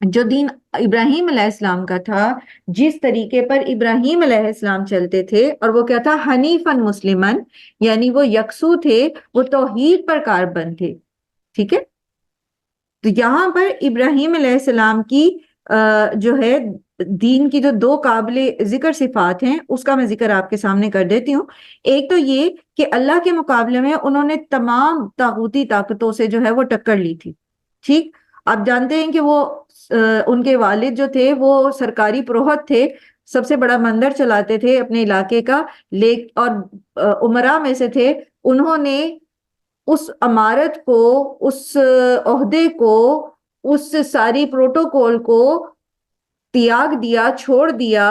جو دین ابراہیم علیہ السلام کا تھا، جس طریقے پر ابراہیم علیہ السلام چلتے تھے، اور وہ کیا تھا؟ حنیفن مسلمن، یعنی وہ یکسو تھے، وہ توحید پر کاربند تھے. ٹھیک ہے، تو یہاں پر ابراہیم علیہ السلام کی جو ہے دین کی جو دو قابل ذکر صفات ہیں، اس کا میں ذکر آپ کے سامنے کر دیتی ہوں. ایک تو یہ کہ اللہ کے مقابلے میں انہوں نے تمام طاغوتی طاقتوں سے جو ہے وہ ٹکر لی تھی. ٹھیک، آپ جانتے ہیں کہ وہ ان کے والد جو تھے وہ سرکاری پروہت تھے، سب سے بڑا مندر چلاتے تھے اپنے علاقے کا، اور امراء میں سے تھے. انہوں نے اس امارت کو، اس عہدے کو، اس ساری پروٹوکول کو تیاگ دیا، چھوڑ دیا،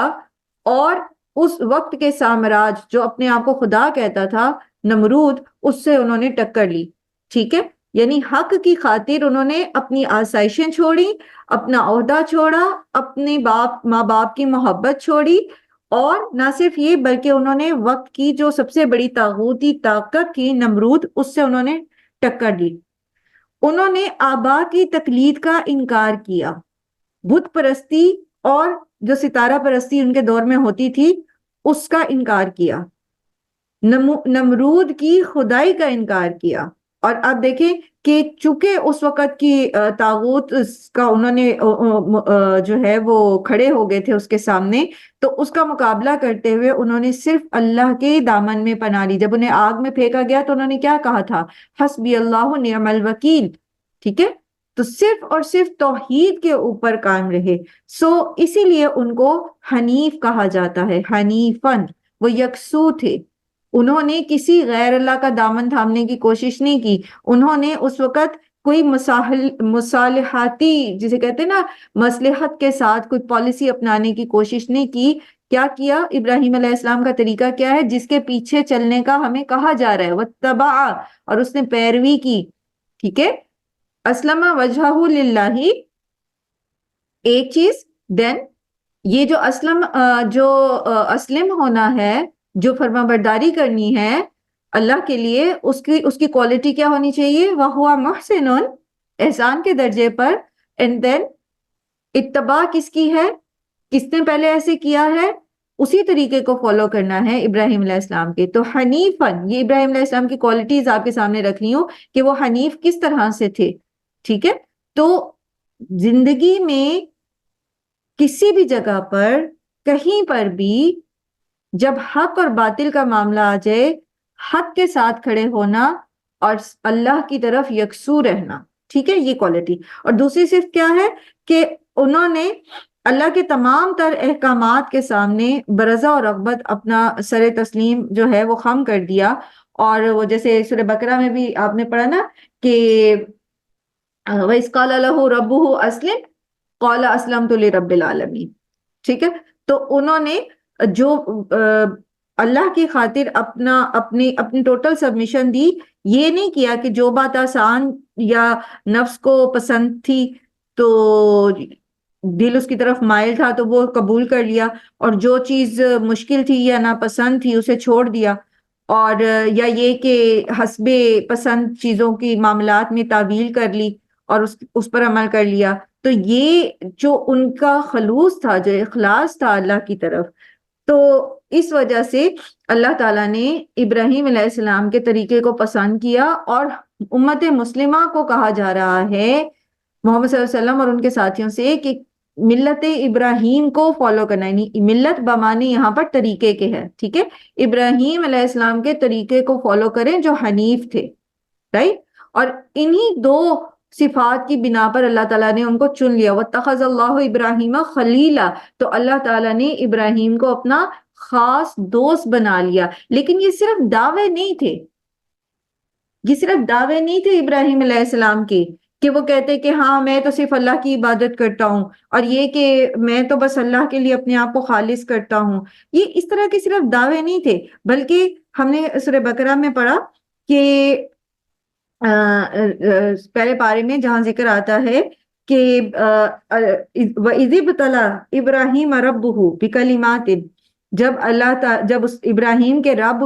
اور اس وقت کے سامراج جو اپنے آپ کو خدا کہتا تھا، نمرود، اس سے انہوں نے ٹکر لی. ٹھیک ہے، یعنی حق کی خاطر انہوں نے اپنی آسائشیں چھوڑی، اپنا عہدہ چھوڑا، اپنے ماں باپ کی محبت چھوڑی، اور نہ صرف یہ بلکہ انہوں نے وقت کی جو سب سے بڑی طاغوتی طاقت تھی نمرود، اس سے انہوں نے ٹکر لی. انہوں نے آبا کی تقلید کا انکار کیا، بت پرستی اور جو ستارہ پرستی ان کے دور میں ہوتی تھی اس کا انکار کیا، نمرود کی خدائی کا انکار کیا. اور آپ دیکھیں کہ چونکہ اس وقت کی طاغوت کا انہوں نے جو ہے وہ کھڑے ہو گئے تھے اس کے سامنے، تو اس کا مقابلہ کرتے ہوئے انہوں نے صرف اللہ کے دامن میں پناہ لی. جب انہیں آگ میں پھینکا گیا تو انہوں نے کیا کہا تھا؟ حسبی اللہ نعم الوکیل. ٹھیک ہے، تو صرف اور صرف توحید کے اوپر قائم رہے. اسی لیے ان کو حنیف کہا جاتا ہے، حنیفن، وہ یکسو تھے. انہوں نے کسی غیر اللہ کا دامن تھامنے کی کوشش نہیں کی. انہوں نے اس وقت کوئی مصالحاتی، جسے کہتے ہیں نا، مصلحت کے ساتھ کوئی پالیسی اپنانے کی کوشش نہیں کی. کیا کیا؟ ابراہیم علیہ السلام کا طریقہ کیا ہے جس کے پیچھے چلنے کا ہمیں کہا جا رہا ہے؟ وَاتَّبَعَ، اور اس نے پیروی کی. ٹھیک ہے، اسلم وجہہ للہ، ایک چیز. دین یہ جو اسلم ہونا ہے، جو فرما برداری کرنی ہے اللہ کے لیے، اس کی کوالٹی کیا ہونی چاہیے؟ وَهُوَ مُحْسِنٌ، احسان کے درجے پر. اینڈ دین اتباع کس کی ہے؟ کس نے پہلے ایسے کیا ہے؟ اسی طریقے کو فالو کرنا ہے ابراہیم علیہ السلام کے. تو حنیفن، یہ ابراہیم علیہ السلام کی کوالٹیز آپ کے سامنے رکھ لی ہوں کہ وہ حنیف کس طرح سے تھے. ٹھیک ہے، تو زندگی میں کسی بھی جگہ پر، کہیں پر بھی، جب حق اور باطل کا معاملہ آ جائے، حق کے ساتھ کھڑے ہونا اور اللہ کی طرف یکسو رہنا. ٹھیک ہے، یہ کوالٹی. اور دوسری صرف کیا ہے کہ انہوں نے اللہ کے تمام تر احکامات کے سامنے برضا اور رغبت اپنا سر تسلیم جو ہے وہ خم کر دیا. اور وہ جیسے سورہ بقرہ میں بھی آپ نے پڑھا نا کہ وَإِذْ قَالَ لَهُ رَبُّهُ أَسْلِمْ قَالَ أَسْلَمْتُ لِرَبِّ الْعَالَمِينَ. ٹھیک ہے، تو انہوں نے جو اللہ کی خاطر اپنی ٹوٹل سبمیشن دی، یہ نہیں کیا کہ جو بات آسان یا نفس کو پسند تھی تو دل اس کی طرف مائل تھا تو وہ قبول کر لیا، اور جو چیز مشکل تھی یا ناپسند تھی اسے چھوڑ دیا، اور یا یہ کہ حسب پسند چیزوں کی معاملات میں تعویل کر لی اور اس پر عمل کر لیا. تو یہ جو ان کا خلوص تھا، جو اخلاص تھا اللہ کی طرف، تو اس وجہ سے اللہ تعالیٰ نے ابراہیم علیہ السلام کے طریقے کو پسند کیا. اور امت مسلمہ کو کہا جا رہا ہے، محمد صلی اللہ علیہ وسلم اور ان کے ساتھیوں سے، کہ ملت ابراہیم کو فالو کرنا. یعنی ملت بمانی یہاں پر طریقے کے ہے. ٹھیک ہے، ابراہیم علیہ السلام کے طریقے کو فالو کریں جو حنیف تھے. رائٹ، اور انہی دو صفات کی بنا پر اللہ تعالیٰ نے ان کو چن لیا. وَاتَّخَذَ اللَّهُ إِبْرَاهِيمَ خَلِيلًا، تو اللہ تعالیٰ نے ابراہیم کو اپنا خاص دوست بنا لیا. لیکن یہ صرف دعوے نہیں تھے، یہ صرف دعوے نہیں تھے ابراہیم علیہ السلام کے کہ وہ کہتے کہ ہاں میں تو صرف اللہ کی عبادت کرتا ہوں، اور یہ کہ میں تو بس اللہ کے لیے اپنے آپ کو خالص کرتا ہوں. یہ اس طرح کے صرف دعوے نہیں تھے، بلکہ ہم نے سورہ بقرہ میں پڑھا کہ پہلے پارے میں جہاں ذکر آتا ہے کہ وَإِذِ ابْتَلَىٰ إِبْرَاهِيمَ رَبُّهُ بِكَلِمَاتٍ، جب اس ابراہیم کے رب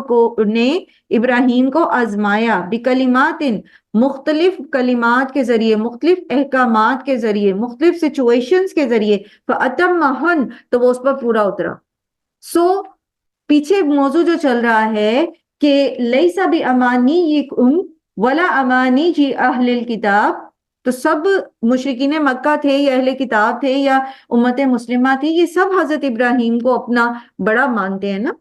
نے ابراہیم کو آزمایا بکلمات، مختلف کلمات کے ذریعے، مختلف احکامات کے ذریعے، مختلف سچویشنز کے ذریعے، فَأَتَمَّهُنْ تو وہ اس پر پورا اترا. پیچھے موضوع جو چل رہا ہے کہ لَيْسَ بِأَمَانِيِّكُمْ وَلَا أَمَانِيِّ أَهْلِ الْكِتَابِ، تو سب مشرکین مکہ تھے یا اہل کتاب تھے یا امت مسلمہ تھی، یہ سب حضرت ابراہیم کو اپنا بڑا مانتے ہیں نا.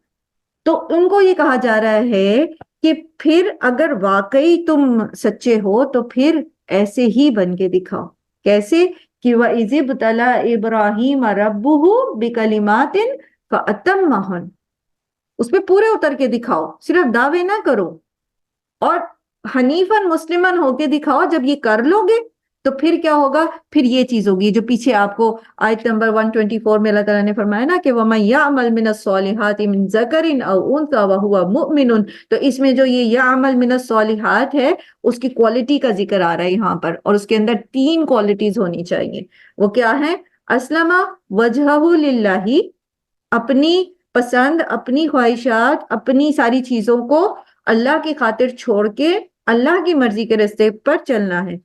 تو ان کو یہ کہا جا رہا ہے کہ پھر اگر واقعی تم سچے ہو تو پھر ایسے ہی بن کے دکھاؤ. کیسے کہ وَإِذِ ابْتَلَىٰ إِبْرَاهِيمَ رَبُّهُ بِكَلِمَاتٍ فَأَتَمَّهُنْ، اس پہ پورے اتر کے دکھاؤ، صرف دعوے نہ کرو، اور حنیفاً مسلماً ہو کے دکھاؤ. جب یہ کر لو گے تو پھر کیا ہوگا؟ پھر یہ چیز ہوگی جو پیچھے آپ کو آیت نمبر 124 میں اللہ تعالیٰ نے فرمایا نا کہ وَمَن يَعْمَلْ مِنَ الصَّالِحَاتِ مِن ذَكَرٍ أَوْ أُنثَىٰ وَهُوَ مُؤْمِنٌ، تو اس میں جو یہ يَعْمَلْ مِنَ الصَّالِحَات ہے اس کی کوالٹی کا ذکر آ رہا ہے یہاں پر، اور اس کے اندر 3 کوالٹیز ہونی چاہیے. وہ کیا ہیں؟ اسلم وجہہ للہ، اپنی پسند، اپنی خواہشات، اپنی ساری چیزوں کو اللہ کی خاطر چھوڑ کے اللہ کی مرضی کے راستے پر چلنا ہے.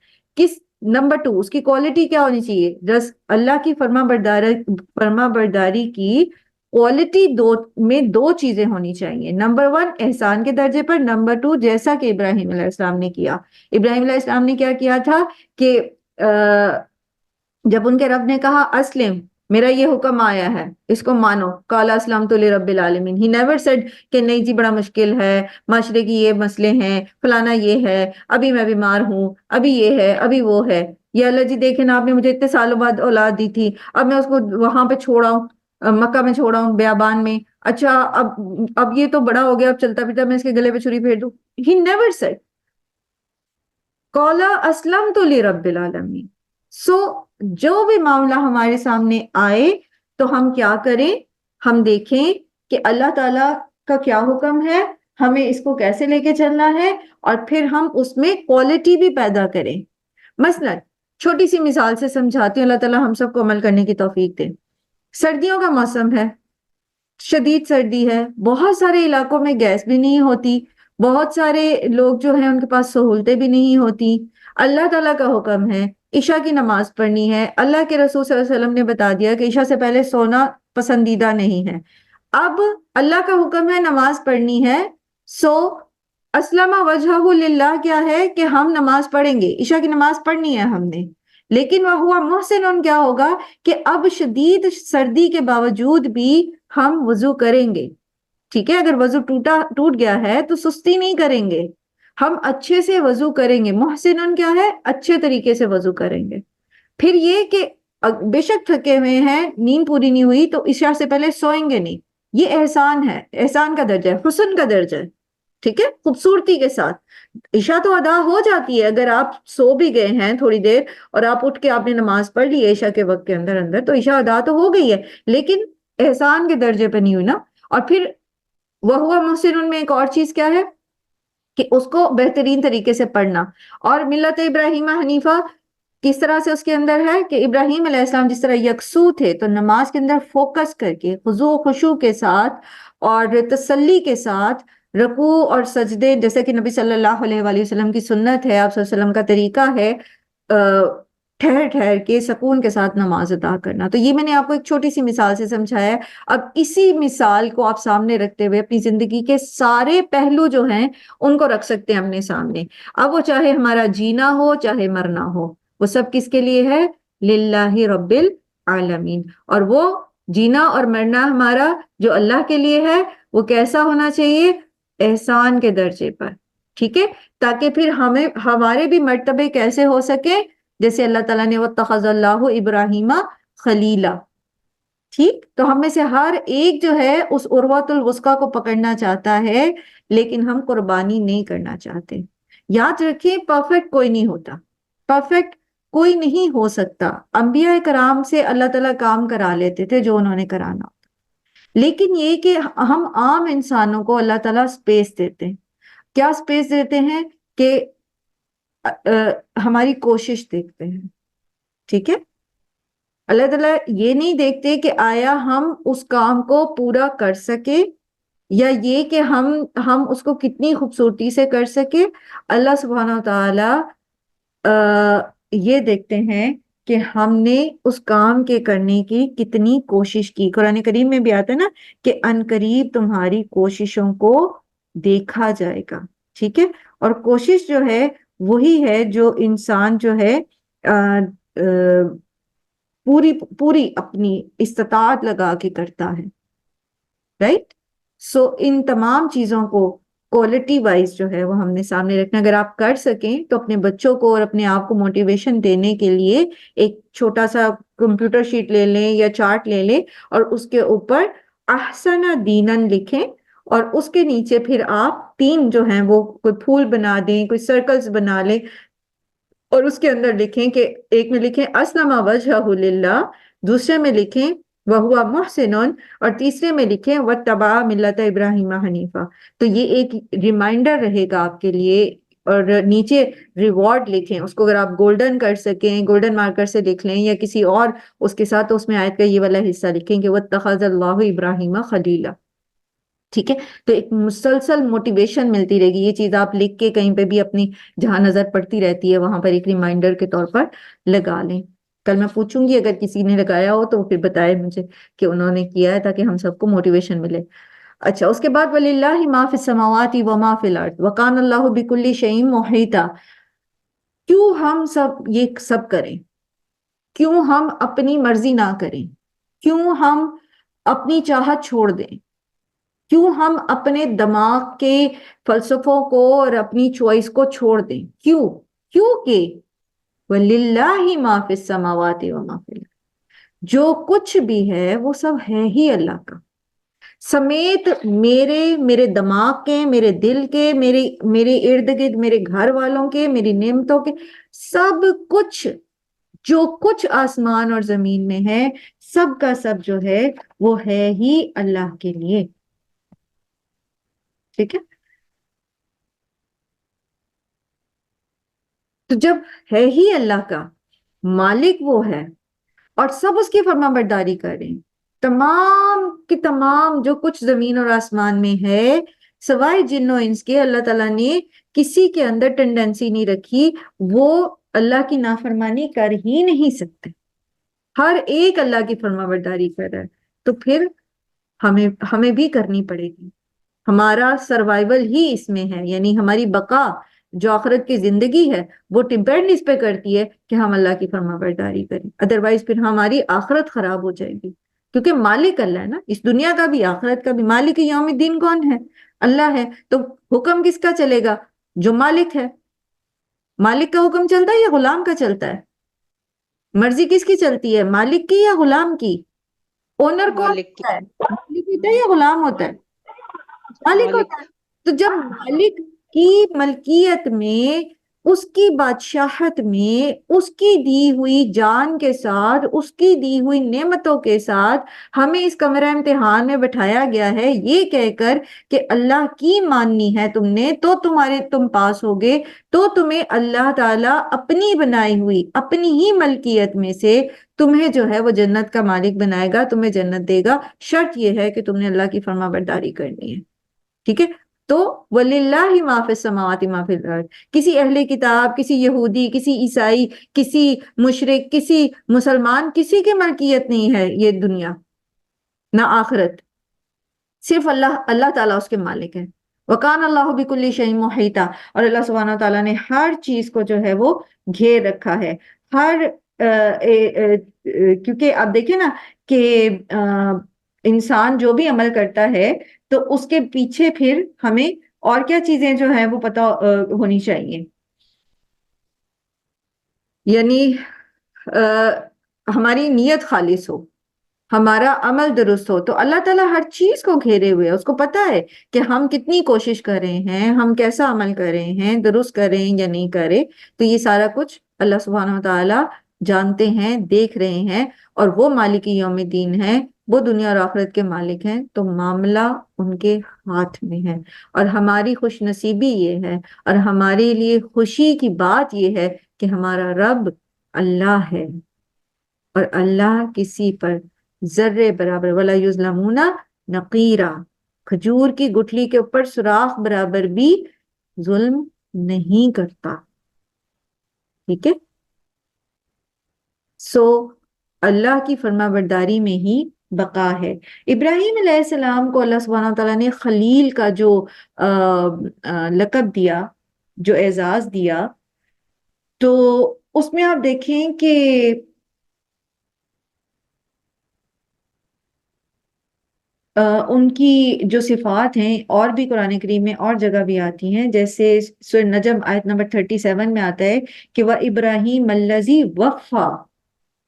نمبر 2 اس کی کوالٹی کیا ہونی چاہیے؟ جس اللہ کی فرما برداری کی کوالٹی میں 2 چیزیں ہونی چاہیے. نمبر 1 احسان کے درجے پر، نمبر 2 جیسا کہ ابراہیم علیہ السلام نے کیا. ابراہیم علیہ السلام نے کیا کیا تھا کہ جب ان کے رب نے کہا اسلم، میرا یہ حکم آیا ہے اس کو مانو، قال اسلمت لرب العالمین. ہی نیور سیڈ کہ نہیں جی بڑا مشکل ہے، معاشرے کی یہ مسئلے ہیں، فلانا یہ ہے، ابھی میں بیمار ہوں، ابھی یہ ہے، ابھی وہ ہے. یا اللہ جی دیکھیں نا، آپ نے مجھے اتنے سالوں بعد اولاد دی تھی، اب میں اس کو وہاں پہ چھوڑا ہوں، مکہ میں چھوڑا ہوں بیابان میں، اچھا اب یہ تو بڑا ہو گیا، اب چلتا پھرتا میں اس کے گلے پہ چھری پھیر دوں. ہی نیور سیڈ قال اسلمت لرب العالمین. جو بھی معاملہ ہمارے سامنے آئے تو ہم کیا کریں؟ ہم دیکھیں کہ اللہ تعالیٰ کا کیا حکم ہے، ہمیں اس کو کیسے لے کے چلنا ہے، اور پھر ہم اس میں کوالٹی بھی پیدا کریں. مثلا چھوٹی سی مثال سے سمجھاتی ہوں، اللہ تعالیٰ ہم سب کو عمل کرنے کی توفیق دے. سردیوں کا موسم ہے، شدید سردی ہے، بہت سارے علاقوں میں گیس بھی نہیں ہوتی، بہت سارے لوگ جو ہیں ان کے پاس سہولتیں بھی نہیں ہوتی. اللہ تعالیٰ کا حکم ہے عشاء کی نماز پڑھنی ہے. اللہ کے رسول صلی اللہ علیہ وسلم نے بتا دیا کہ عشاء سے پہلے سونا پسندیدہ نہیں ہے. اب اللہ کا حکم ہے نماز پڑھنی ہے، اسلم وجہہ للہ کیا ہے کہ ہم نماز پڑھیں گے، عشاء کی نماز پڑھنی ہے ہم نے. لیکن وہ محسن کیا ہوگا کہ اب شدید سردی کے باوجود بھی ہم وضو کریں گے. ٹھیک ہے، اگر وضو ٹوٹ گیا ہے تو سستی نہیں کریں گے، ہم اچھے سے وضو کریں گے. محسن کیا ہے؟ اچھے طریقے سے وضو کریں گے. پھر یہ کہ بے شک تھکے ہوئے ہیں، نیند پوری نہیں ہوئی تو عشاء سے پہلے سوئیں گے نہیں. یہ احسان ہے، احسان کا درجہ ہے، حسن کا درجہ ہے. ٹھیک ہے، خوبصورتی کے ساتھ عشاء تو ادا ہو جاتی ہے. اگر آپ سو بھی گئے ہیں تھوڑی دیر اور آپ اٹھ کے آپ نے نماز پڑھ لی ہے عشاء کے وقت کے اندر تو عشاء ادا تو ہو گئی ہے، لیکن احسان کے درجے پہ نہیں ہوئی نا. اور پھر وہ محسن میں ایک اور چیز کیا ہے کہ اس کو بہترین طریقے سے پڑھنا. اور ملت ابراہیمہ حنیفہ کس طرح سے اس کے اندر ہے کہ ابراہیم علیہ السلام جس طرح یکسو تھے تو نماز کے اندر فوکس کر کے خضوع و خشوع کے ساتھ اور تسلی کے ساتھ رکوع اور سجدے، جیسے کہ نبی صلی اللہ علیہ وآلہ وسلم کی سنت ہے، آپ صلی اللہ علیہ وسلم کا طریقہ ہے ٹھہر ٹھہر کے سکون کے ساتھ نماز ادا کرنا. تو یہ میں نے آپ کو ایک چھوٹی سی مثال سے سمجھایا ہے. اب اسی مثال کو آپ سامنے رکھتے ہوئے اپنی زندگی کے سارے پہلو جو ہیں ان کو رکھ سکتے ہیں اپنے سامنے. اب وہ چاہے ہمارا جینا ہو چاہے مرنا ہو، وہ سب کس کے لیے ہے؟ للہ رب العالمین. اور وہ جینا اور مرنا ہمارا جو اللہ کے لیے ہے وہ کیسا ہونا چاہیے؟ احسان کے درجے پر. ٹھیک ہے، تاکہ پھر ہمارے بھی مرتبے کیسے ہو سکے جیسے اللہ تعالیٰ نے وَاتَّخَذَ اللَّهُ إِبْرَاهِيمَ خَلِيلًا. ٹھیک، تو ہم میں سے ہر ایک جو ہے اس عروۃ الوثقیٰ کو پکڑنا چاہتا ہے، لیکن ہم قربانی نہیں کرنا چاہتے. یاد رکھیں پرفیکٹ کوئی نہیں ہوتا، پرفیکٹ کوئی نہیں ہو سکتا. انبیاء کرام سے اللہ تعالیٰ کام کرا لیتے تھے جو انہوں نے کرانا ہوتا، لیکن یہ کہ ہم عام انسانوں کو اللہ تعالیٰ سپیس دیتے ہیں. کیا سپیس دیتے ہیں؟ کہ ہماری کوشش دیکھتے ہیں. ٹھیک ہے، اللہ تعالیٰ یہ نہیں دیکھتے کہ آیا ہم اس کام کو پورا کر سکے یا یہ کہ ہم اس کو کتنی خوبصورتی سے کر سکے. اللہ سبحانہ و تعالیٰ یہ دیکھتے ہیں کہ ہم نے اس کام کے کرنے کی کتنی کوشش کی. قرآن کریم میں بھی آتا ہے نا کہ عنقریب تمہاری کوششوں کو دیکھا جائے گا. ٹھیک ہے, اور کوشش جو ہے وہی ہے جو انسان جو ہے پوری اپنی استطاعت لگا کے کرتا ہے. رائٹ, سو ان تمام چیزوں کو کوالٹی وائز جو ہے وہ ہم نے سامنے رکھنا. اگر آپ کر سکیں تو اپنے بچوں کو اور اپنے آپ کو موٹیویشن دینے کے لیے ایک چھوٹا سا کمپیوٹر شیٹ لے لیں یا چارٹ لے لیں اور اس کے اوپر احسن دینن لکھیں, اور اس کے نیچے پھر آپ 3 جو ہیں وہ کوئی پھول بنا دیں, کوئی سرکلز بنا لیں, اور اس کے اندر لکھیں کہ ایک میں لکھیں اسلم وجہہ للہ, دوسرے میں لکھیں وَهُوَ مُحْسِنٌ, اور تیسرے میں لکھیں وَاتَّبَعَ مِلَّةَ إِبْرَاهِيمَ حَنِيفًا. تو یہ ایک ریمائنڈر رہے گا آپ کے لیے, اور نیچے ریوارڈ لکھیں اس کو. اگر آپ گولڈن کر سکیں, گولڈن مارکر سے لکھ لیں یا کسی اور اس کے ساتھ, اس میں آیت کا یہ والا حصہ لکھیں کہ وَاتَّخَذَ اللَّهُ إِبْرَاهِيمَ خَلِيلًا. ٹھیک ہے, تو ایک مسلسل موٹیویشن ملتی رہے گی. یہ چیز آپ لکھ کے کہیں پہ بھی اپنی جہاں نظر پڑتی رہتی ہے وہاں پر ایک ریمائنڈر کے طور پر لگا لیں. کل میں پوچھوں گی اگر کسی نے لگایا ہو تو پھر بتائے مجھے کہ انہوں نے کیا ہے, تاکہ ہم سب کو موٹیویشن ملے. اچھا, اس کے بعد وَلِلَّهِ مَا فِي السَّمَاوَاتِ وَمَا فِي الْأَرْضِ وَكَانَ اللَّهُ بِكُلِّ شَيْءٍ مُحِيطًا. کیوں ہم سب یہ سب کریں؟ کیوں ہم اپنی مرضی نہ کریں؟ کیوں ہم اپنی چاہت چھوڑ دیں؟ کیوں ہم اپنے دماغ کے فلسفوں کو اور اپنی چوائس کو چھوڑ دیں؟ کیونکہ وَلِلَّهِ مَا فِي السَّمَاوَاتِ وَمَا فِي الْأَرْضِ, جو کچھ بھی ہے وہ سب ہے ہی اللہ کا, سمیت میرے دماغ کے, میرے دل کے, میرے ارد گرد میرے گھر والوں کے, میری نعمتوں کے, سب کچھ جو کچھ آسمان اور زمین میں ہے سب کا سب جو ہے وہ ہے ہی اللہ کے لیے. ٹھیک ہے, تو جب ہے ہی اللہ کا, مالک وہ ہے, اور سب اس کی فرما برداری کریں, تمام کی تمام جو کچھ زمین اور آسمان میں ہے سوائے جن و انس کے, اللہ تعالیٰ نے کسی کے اندر ٹینڈنسی نہیں رکھی وہ اللہ کی نافرمانی کر ہی نہیں سکتے. ہر ایک اللہ کی فرما برداری کر رہا ہے, تو پھر ہمیں بھی کرنی پڑے گی. ہمارا سروائیول ہی اس میں ہے, یعنی ہماری بقا جو آخرت کی زندگی ہے وہ ڈپینڈ اس پہ کرتی ہے کہ ہم اللہ کی فرما برداری کریں. ادروائز پھر ہماری آخرت خراب ہو جائے گی, کیونکہ مالک اللہ ہے نا, اس دنیا کا بھی آخرت کا بھی. مالک یوم الدین کون ہے؟ اللہ ہے. تو حکم کس کا چلے گا؟ جو مالک ہے. مالک کا حکم چلتا ہے یا غلام کا چلتا ہے؟ مرضی کس کی چلتی ہے, مالک کی یا غلام کی؟ اونر کون مالک کی. ہوتا ہے؟ مالک ہوتا ہے یا غلام ہوتا ہے؟ مالک مالک. ہوتا ہے. تو جب مالک کی ملکیت میں, اس کی بادشاہت میں, اس کی دی ہوئی جان کے ساتھ, اس کی دی ہوئی نعمتوں کے ساتھ ہمیں اس کمرہ امتحان میں بٹھایا گیا ہے یہ کہہ کر کہ اللہ کی ماننی ہے تم نے تو تم پاس ہوگے, تو تمہیں اللہ تعالیٰ اپنی بنائی ہوئی اپنی ہی ملکیت میں سے تمہیں جو ہے وہ جنت کا مالک بنائے گا, تمہیں جنت دے گا. شرط یہ ہے کہ تم نے اللہ کی فرما برداری کرنی ہے. ٹھیک ہے, تو وَلِلَّهِ مَا فِي السَّمَاوَاتِ مَا فِي الْأَرْضِ. کسی اہل کتاب, کسی یہودی, کسی عیسائی, کسی مشرک, کسی مسلمان, کسی کی ملکیت نہیں ہے یہ دنیا نہ آخرت, صرف اللہ تعالیٰ اس کے مالک ہے. وَكَانَ اللَّهُ بِكُلِّ شَيْءٍ مُحِيطًا, اور اللہ سبحانہ و تعالیٰ نے ہر چیز کو جو ہے وہ گھیر رکھا ہے. کیونکہ آپ دیکھیں نا کہ انسان جو بھی عمل کرتا ہے تو اس کے پیچھے پھر ہمیں اور کیا چیزیں جو ہیں وہ پتہ ہونی چاہیے. یعنی ہماری نیت خالص ہو, ہمارا عمل درست ہو, تو اللہ تعالیٰ ہر چیز کو گھیرے ہوئے, اس کو پتا ہے کہ ہم کتنی کوشش کر رہے ہیں, ہم کیسا عمل کر رہے ہیں, درست کر رہے ہیں یا نہیں کر رہے. تو یہ سارا کچھ اللہ سبحانہ و تعالیٰ جانتے ہیں, دیکھ رہے ہیں, اور وہ مالک یوم الدین ہیں, وہ دنیا اور آخرت کے مالک ہیں. تو معاملہ ان کے ہاتھ میں ہے, اور ہماری خوش نصیبی یہ ہے اور ہمارے لیے خوشی کی بات یہ ہے کہ ہمارا رب اللہ ہے, اور اللہ کسی پر ذرے برابر ولا یظلمون نقیرا، کھجور کی گٹھلی کے اوپر سوراخ برابر بھی ظلم نہیں کرتا. ٹھیک ہے، سو اللہ کی فرما برداری میں ہی بقا ہے. ابراہیم علیہ السلام کو اللہ سبحانہ وتعالیٰ نے خلیل کا جو لقب دیا، جو اعزاز دیا، تو اس میں آپ دیکھیں کہ ان کی جو صفات ہیں اور بھی قرآن کریم میں اور جگہ بھی آتی ہیں. جیسے سورہ نجم آیت نمبر 37 میں آتا ہے کہ وَإِبْرَاهِيمَ الَّذِي وَفَّى.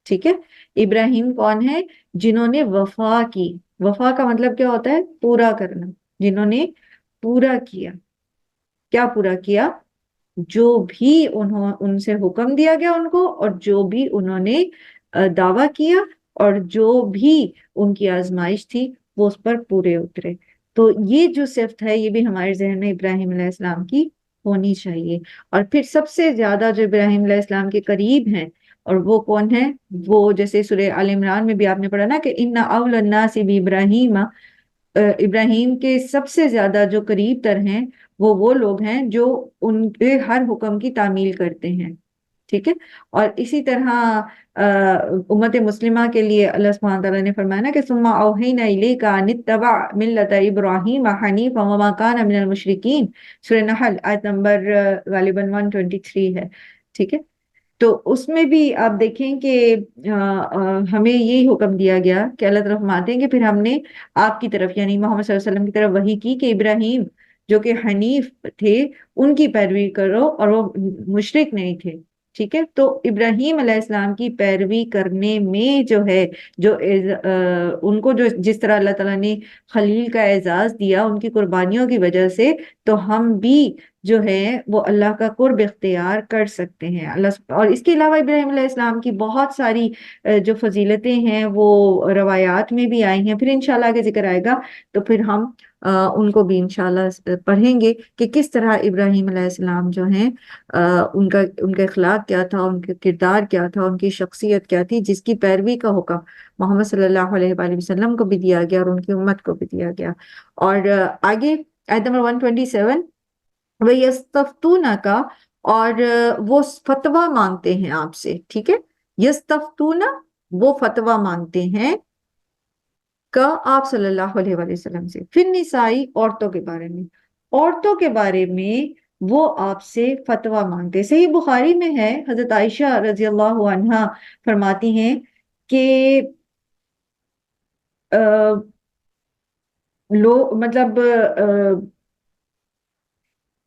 ٹھیک ہے، ابراہیم کون ہے؟ جنہوں نے وفا کی. وفا کا مطلب کیا ہوتا ہے؟ پورا کرنا. جنہوں نے پورا کیا. کیا پورا کیا؟ جو بھی ان سے حکم دیا گیا ان کو، اور جو بھی انہوں نے دعویٰ کیا، اور جو بھی ان کی آزمائش تھی وہ اس پر پورے اترے. تو یہ جو صفت ہے یہ بھی ہمارے ذہن میں ابراہیم علیہ السلام کی ہونی چاہیے. اور پھر سب سے زیادہ جو ابراہیم علیہ السلام کے قریب ہیں، اور وہ کون ہے؟ وہ جیسے سورہ آل عمران میں بھی آپ نے پڑھا نا کہ ان اول الناس بابراہیم، ابراہیم کے سب سے زیادہ جو قریب تر ہیں وہ لوگ ہیں جو ان کے ہر حکم کی تعمیل کرتے ہیں. ٹھیک ہے، اور اسی طرح امت مسلمہ کے لیے اللہ سبحانہ تعالیٰ نے فرمایا نا کہ ثم اوحینا الیک ان اتبع ملۃ ابراہیم حنیفا وما کان من المشرکین. سورہ نحل آیت نمبر غالباً 123 ہے. ٹھیک ہے، تو اس میں بھی آپ دیکھیں کہ ہمیں یہی حکم دیا گیا کہ اللہ تعالیٰ فرماتے ہیں کہ پھر ہم نے آپ کی طرف یعنی محمد صلی اللہ علیہ وسلم کی طرف وحی کی کہ ابراہیم جو کہ حنیف تھے ان کی پیروی کرو، اور وہ مشرک نہیں تھے. ٹھیک ہے، تو ابراہیم علیہ السلام کی پیروی کرنے میں جو ہے جو ان کو جو جس طرح اللہ تعالیٰ نے خلیل کا اعزاز دیا ان کی قربانیوں کی وجہ سے، تو ہم بھی جو ہے وہ اللہ کا قرب اختیار کر سکتے ہیں. اور اس کے علاوہ ابراہیم علیہ السلام کی بہت ساری جو فضیلتیں ہیں وہ روایات میں بھی آئی ہیں. پھر انشاءاللہ آگے ذکر آئے گا تو پھر ہم ان کو بھی انشاءاللہ پڑھیں گے کہ کس طرح ابراہیم علیہ السلام جو ہیں ان کا اخلاق کیا تھا، ان کا کردار کیا تھا، ان کی شخصیت کیا تھی، جس کی پیروی کا حکم محمد صلی اللہ علیہ وآلہ وسلم کو بھی دیا گیا اور ان کی امت کو بھی دیا گیا. اور آگے آیت نمبر 127 وَيَسْتَفْتُونَكَ، اور وہ فتویٰ مانگتے ہیں آپ سے. ٹھیک ہے، یستفتون وہ فتویٰ مانگتے ہیں کا آپ صلی اللہ علیہ وآلہ وسلم سے، پھر نسائی عورتوں کے بارے میں. عورتوں کے بارے میں وہ آپ سے فتویٰ مانگتے. صحیح بخاری میں ہے، حضرت عائشہ رضی اللہ عنہا فرماتی ہیں کہ مطلب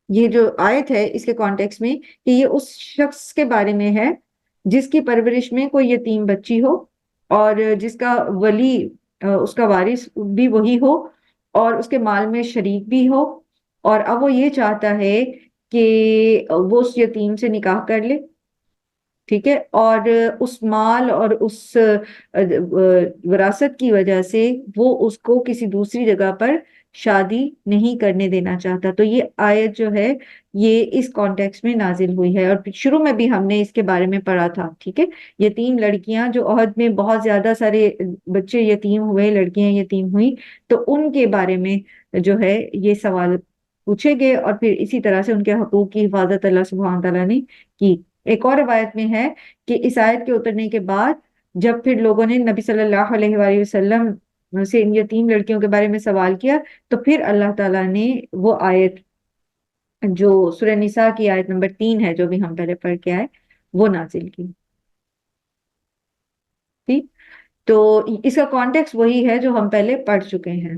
یہ جو آیت ہے اس کے کانٹیکس میں کہ یہ اس شخص کے بارے میں ہے جس کی پرورش میں کوئی یتیم بچی ہو، اور جس کا ولی اس کا وارث بھی وہی ہو، اور اس کے مال میں شریک بھی ہو، اور اب وہ یہ چاہتا ہے کہ وہ اس یتیم سے نکاح کر لے. ٹھیک ہے، اور اس مال اور اس وراثت کی وجہ سے وہ اس کو کسی دوسری جگہ پر شادی نہیں کرنے دینا چاہتا. تو یہ آیت جو ہے یہ اس کانٹیکس میں نازل ہوئی ہے، اور شروع میں بھی ہم نے اس کے بارے میں پڑھا تھا. ٹھیک ہے، یتیم لڑکیاں جو عہد میں بہت زیادہ سارے بچے یتیم ہوئے، لڑکیاں یتیم ہوئی، تو ان کے بارے میں جو ہے یہ سوال پوچھے گئے، اور پھر اسی طرح سے ان کے حقوق کی حفاظت اللہ سبحانہ تعالیٰ نے کی. ایک اور روایت میں ہے کہ اس آیت کے اترنے کے بعد جب پھر لوگوں نے نبی صلی اللہ علیہ وآلہ وسلم سے ان یتیم لڑکیوں کے بارے میں سوال کیا، تو پھر اللہ تعالیٰ نے وہ آیت جو سورہ نساء کی آیت نمبر 3 ہے، جو بھی ہم پہلے پڑھ کے آئے، وہ نازل کی. ٹھیک، تو اس کا کانٹیکس وہی ہے جو ہم پہلے پڑھ چکے ہیں.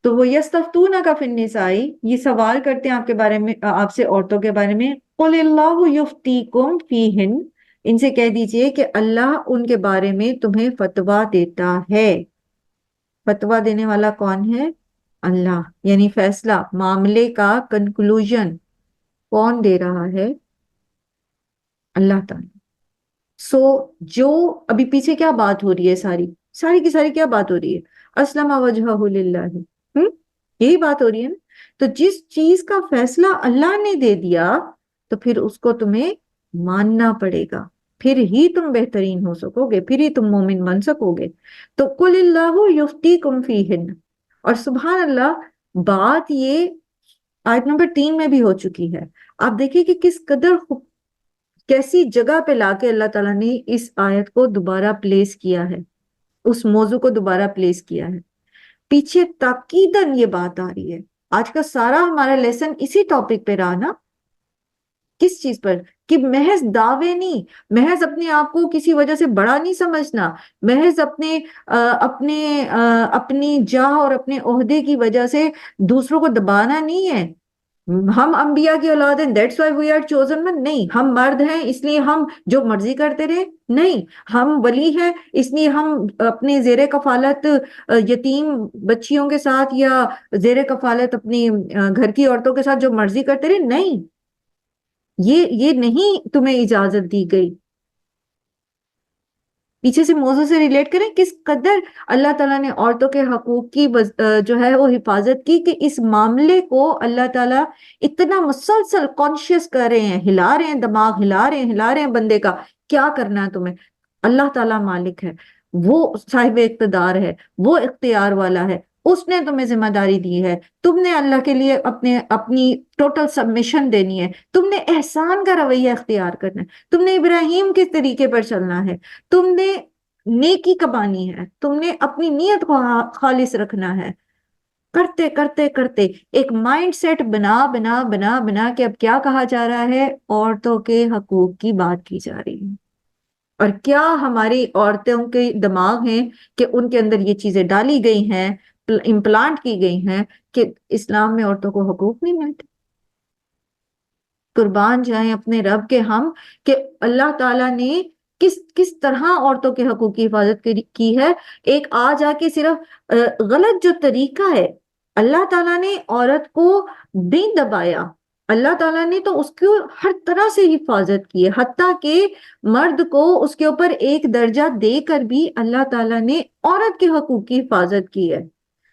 تو وہ یستفتونک فی النساء، یہ سوال کرتے ہیں آپ کے بارے میں، آپ سے عورتوں کے بارے میں. قل اللہ یفتیکم فیہن، ان سے کہہ دیجئے کہ اللہ ان کے بارے میں تمہیں فتویٰ دیتا ہے. فتویٰ دینے والا کون ہے؟ اللہ. یعنی فیصلہ، معاملے کا کنکلوژن کون دے رہا ہے؟ اللہ تعالیٰ. سو جو ابھی پیچھے کیا بات ہو رہی ہے، ساری کی ساری کیا بات ہو رہی ہے؟ اسلم وجہہ للہ، یہی بات ہو رہی ہے نا. تو جس چیز کا فیصلہ اللہ نے دے دیا تو پھر اس کو تمہیں ماننا پڑے گا. پھر ہی تم بہترین ہو سکو گے، پھر ہی تم مومن بن سکو گے. تو قل اللہ یفتیکم فیہن، اور سبحان اللہ بات یہ آیت نمبر 3 میں بھی ہو چکی ہے. آپ دیکھیں کہ کس قدر کیسی جگہ پہ لا کے اللہ تعالیٰ نے اس آیت کو دوبارہ پلیس کیا ہے، اس موضوع کو دوبارہ پلیس کیا ہے. پیچھے تاکیداً یہ بات آ رہی ہے. آج کا سارا ہمارا لیسن اسی ٹاپک پہ رہا نا. کس چیز پر؟ کہ محض دعوے نہیں، محض اپنے آپ کو کسی وجہ سے بڑا نہیں سمجھنا، محض اپنی جاہ اور اپنے عہدے کی وجہ سے دوسروں کو دبانا نہیں ہے. ہم انبیاء کی اولاد ہیں that's why we are chosen one، نہیں ہم مرد ہیں اس لیے ہم جو مرضی کرتے رہے، نہیں ہم ولی ہیں اس لیے ہم اپنے زیر کفالت یتیم بچیوں کے ساتھ یا زیر کفالت اپنی گھر کی عورتوں کے ساتھ جو مرضی کرتے رہے، نہیں، یہ نہیں تمہیں اجازت دی گئی. پیچھے سے موضوع سے ریلیٹ کریں کس قدر اللہ تعالیٰ نے عورتوں کے حقوق کی جو ہے وہ حفاظت کی، کہ اس معاملے کو اللہ تعالیٰ اتنا مسلسل کانشیس کر رہے ہیں، ہلا رہے ہیں دماغ، ہلا رہے ہیں بندے کا، کیا کرنا ہے تمہیں. اللہ تعالیٰ مالک ہے، وہ صاحب اقتدار ہے، وہ اختیار والا ہے، اس نے تمہیں ذمہ داری دی ہے. تم نے اللہ کے لیے اپنی ٹوٹل سبمیشن دینی ہے، تم نے احسان کا رویہ اختیار کرنا ہے، تم نے ابراہیم کے طریقے پر چلنا ہے، تم نے نیکی کمانی ہے، تم نے اپنی نیت کو خالص رکھنا ہے. کرتے کرتے کرتے ایک مائنڈ سیٹ بنا کے اب کیا کہا جا رہا ہے؟ عورتوں کے حقوق کی بات کی جا رہی ہے. اور کیا ہماری عورتوں کے دماغ ہیں کہ ان کے اندر یہ چیزیں ڈالی گئی ہیں، امپلانٹ کی گئی ہیں کہ اسلام میں عورتوں کو حقوق نہیں ملتے. قربان جائیں اپنے رب کے ہم کہ اللہ تعالیٰ نے کس طرح عورتوں کے حقوق کی حفاظت کی ہے. ایک آ جا کے صرف غلط جو طریقہ ہے، اللہ تعالیٰ نے عورت کو نہیں دبایا، اللہ تعالیٰ نے تو اس کو ہر طرح سے حفاظت کی ہے، حتیٰ کہ مرد کو اس کے اوپر ایک درجہ دے کر بھی اللہ تعالیٰ نے عورت کے حقوق کی حفاظت کی ہے.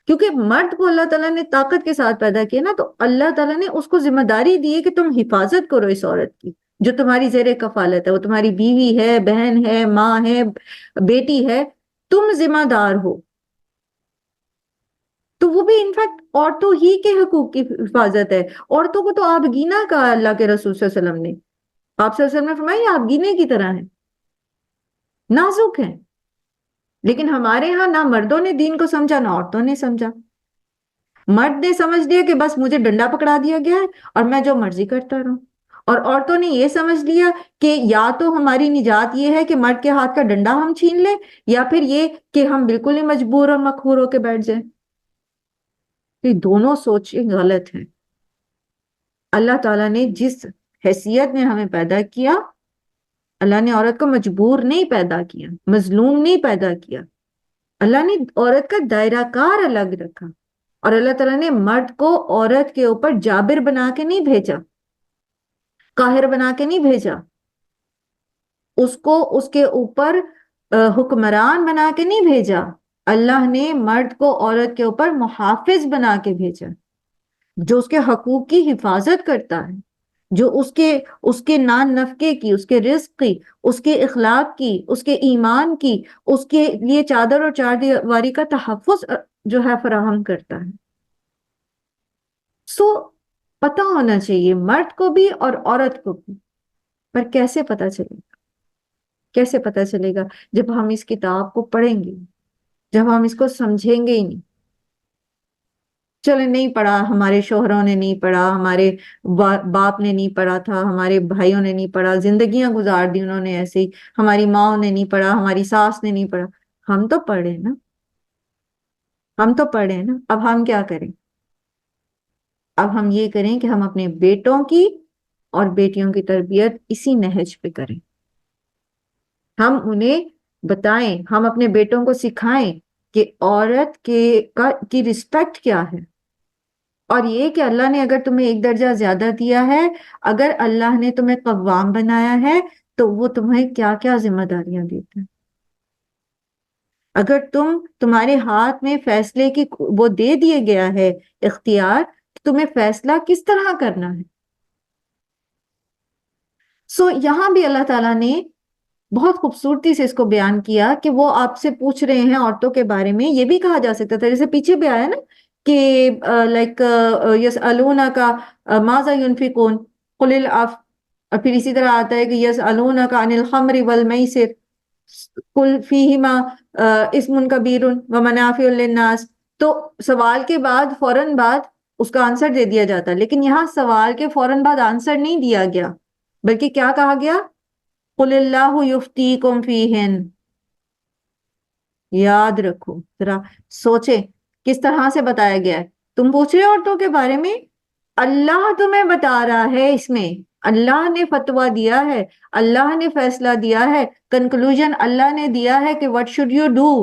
کیونکہ مرد کو اللہ تعالیٰ نے طاقت کے ساتھ پیدا کیا نا، تو اللہ تعالیٰ نے اس کو ذمہ داری دی ہے کہ تم حفاظت کرو اس عورت کی جو تمہاری زیر کفالت ہے، وہ تمہاری بیوی ہے، بہن ہے، ماں ہے، بیٹی ہے، تم ذمہ دار ہو. تو وہ بھی انفیکٹ عورتوں ہی کے حقوق کی حفاظت ہے. عورتوں کو تو آپ گینا کہا اللہ کے رسول صلی اللہ علیہ وسلم نے. آپ صلی اللہ علیہ وسلم نے فرمایا آپ گینے کی طرح ہیں، نازک ہیں. لیکن ہمارے ہاں نہ مردوں نے دین کو سمجھا نہ عورتوں نے سمجھا. مرد نے سمجھ لیا کہ بس مجھے ڈنڈا پکڑا دیا گیا ہے اور میں جو مرضی کرتا رہوں، اور عورتوں نے یہ سمجھ لیا کہ یا تو ہماری نجات یہ ہے کہ مرد کے ہاتھ کا ڈنڈا ہم چھین لیں، یا پھر یہ کہ ہم بالکل ہی مجبور اور مقہور ہو کے بیٹھ جائیں. یہ دونوں سوچیں غلط ہیں. اللہ تعالیٰ نے جس حیثیت میں ہمیں پیدا کیا، اللہ نے عورت کو مجبور نہیں پیدا کیا، مظلوم نہیں پیدا کیا. اللہ نے عورت کا دائرہ کار الگ رکھا، اور اللہ تعالیٰ نے مرد کو عورت کے اوپر جابر بنا کے نہیں بھیجا، قاہر بنا کے نہیں بھیجا، اس کو اس کے اوپر حکمران بنا کے نہیں بھیجا. اللہ نے مرد کو عورت کے اوپر محافظ بنا کے بھیجا، جو اس کے حقوق کی حفاظت کرتا ہے، جو اس کے نان نفقے کی، اس کے رزق کی، اس کے اخلاق کی، اس کے ایمان کی، اس کے لیے چادر اور چار دیواری کا تحفظ جو ہے فراہم کرتا ہے. سو پتہ ہونا چاہیے مرد کو بھی اور عورت کو بھی. پر کیسے پتہ چلے گا؟ کیسے پتہ چلے گا؟ جب ہم اس کتاب کو پڑھیں گے، جب ہم اس کو سمجھیں گے ہی نہیں. چلے نہیں پڑھا، ہمارے شوہروں نے نہیں پڑھا، ہمارے باپ نے نہیں پڑھا تھا، ہمارے بھائیوں نے نہیں پڑھا، زندگیاں گزار دی انہوں نے ایسے ہی، ہماری ماں نے نہیں پڑھا، ہماری ساس نے نہیں پڑھا. ہم تو پڑھے نا، ہم تو پڑھے نا. اب ہم کیا کریں؟ اب ہم یہ کریں کہ ہم اپنے بیٹوں کی اور بیٹیوں کی تربیت اسی نہج پہ کریں. ہم انہیں بتائیں، ہم اپنے بیٹوں کو سکھائیں کہ عورت کی رسپیکٹ کیا ہے، اور یہ کہ اللہ نے اگر تمہیں ایک درجہ زیادہ دیا ہے، اگر اللہ نے تمہیں قوام بنایا ہے تو وہ تمہیں کیا کیا ذمہ داریاں دیتا ہے. اگر تمہارے ہاتھ میں فیصلے کی وہ دے دیا گیا ہے اختیار، تو تمہیں فیصلہ کس طرح کرنا ہے. سو یہاں بھی اللہ تعالیٰ نے بہت خوبصورتی سے اس کو بیان کیا کہ وہ آپ سے پوچھ رہے ہیں عورتوں کے بارے میں. یہ بھی کہا جا سکتا تھا جیسے پیچھے بھی آیا نا کہ لائک یسألونک ماذا ينفقون قل العفو, اور پھر اسی طرح آتا ہے کہ یسألونک عن الخمر والمیسر قل فیہما اسم کبیر ومنافع للناس. تو سوال کے بعد فوراً بعد اس کا آنسر دے دیا جاتا, لیکن یہاں سوال کے فوراً بعد آنسر نہیں دیا گیا, بلکہ کیا کہا گیا؟ قل اللہ یفتیکم فیہن. یاد رکھو, ذرا سوچیں کس طرح سے بتایا گیا ہے. تم پوچھ رہے ہو عورتوں کے بارے میں, اللہ تمہیں بتا رہا ہے, اس میں اللہ نے فتویٰ دیا ہے, اللہ نے فیصلہ دیا ہے, کنکلوژن اللہ نے دیا ہے کہ what should you do,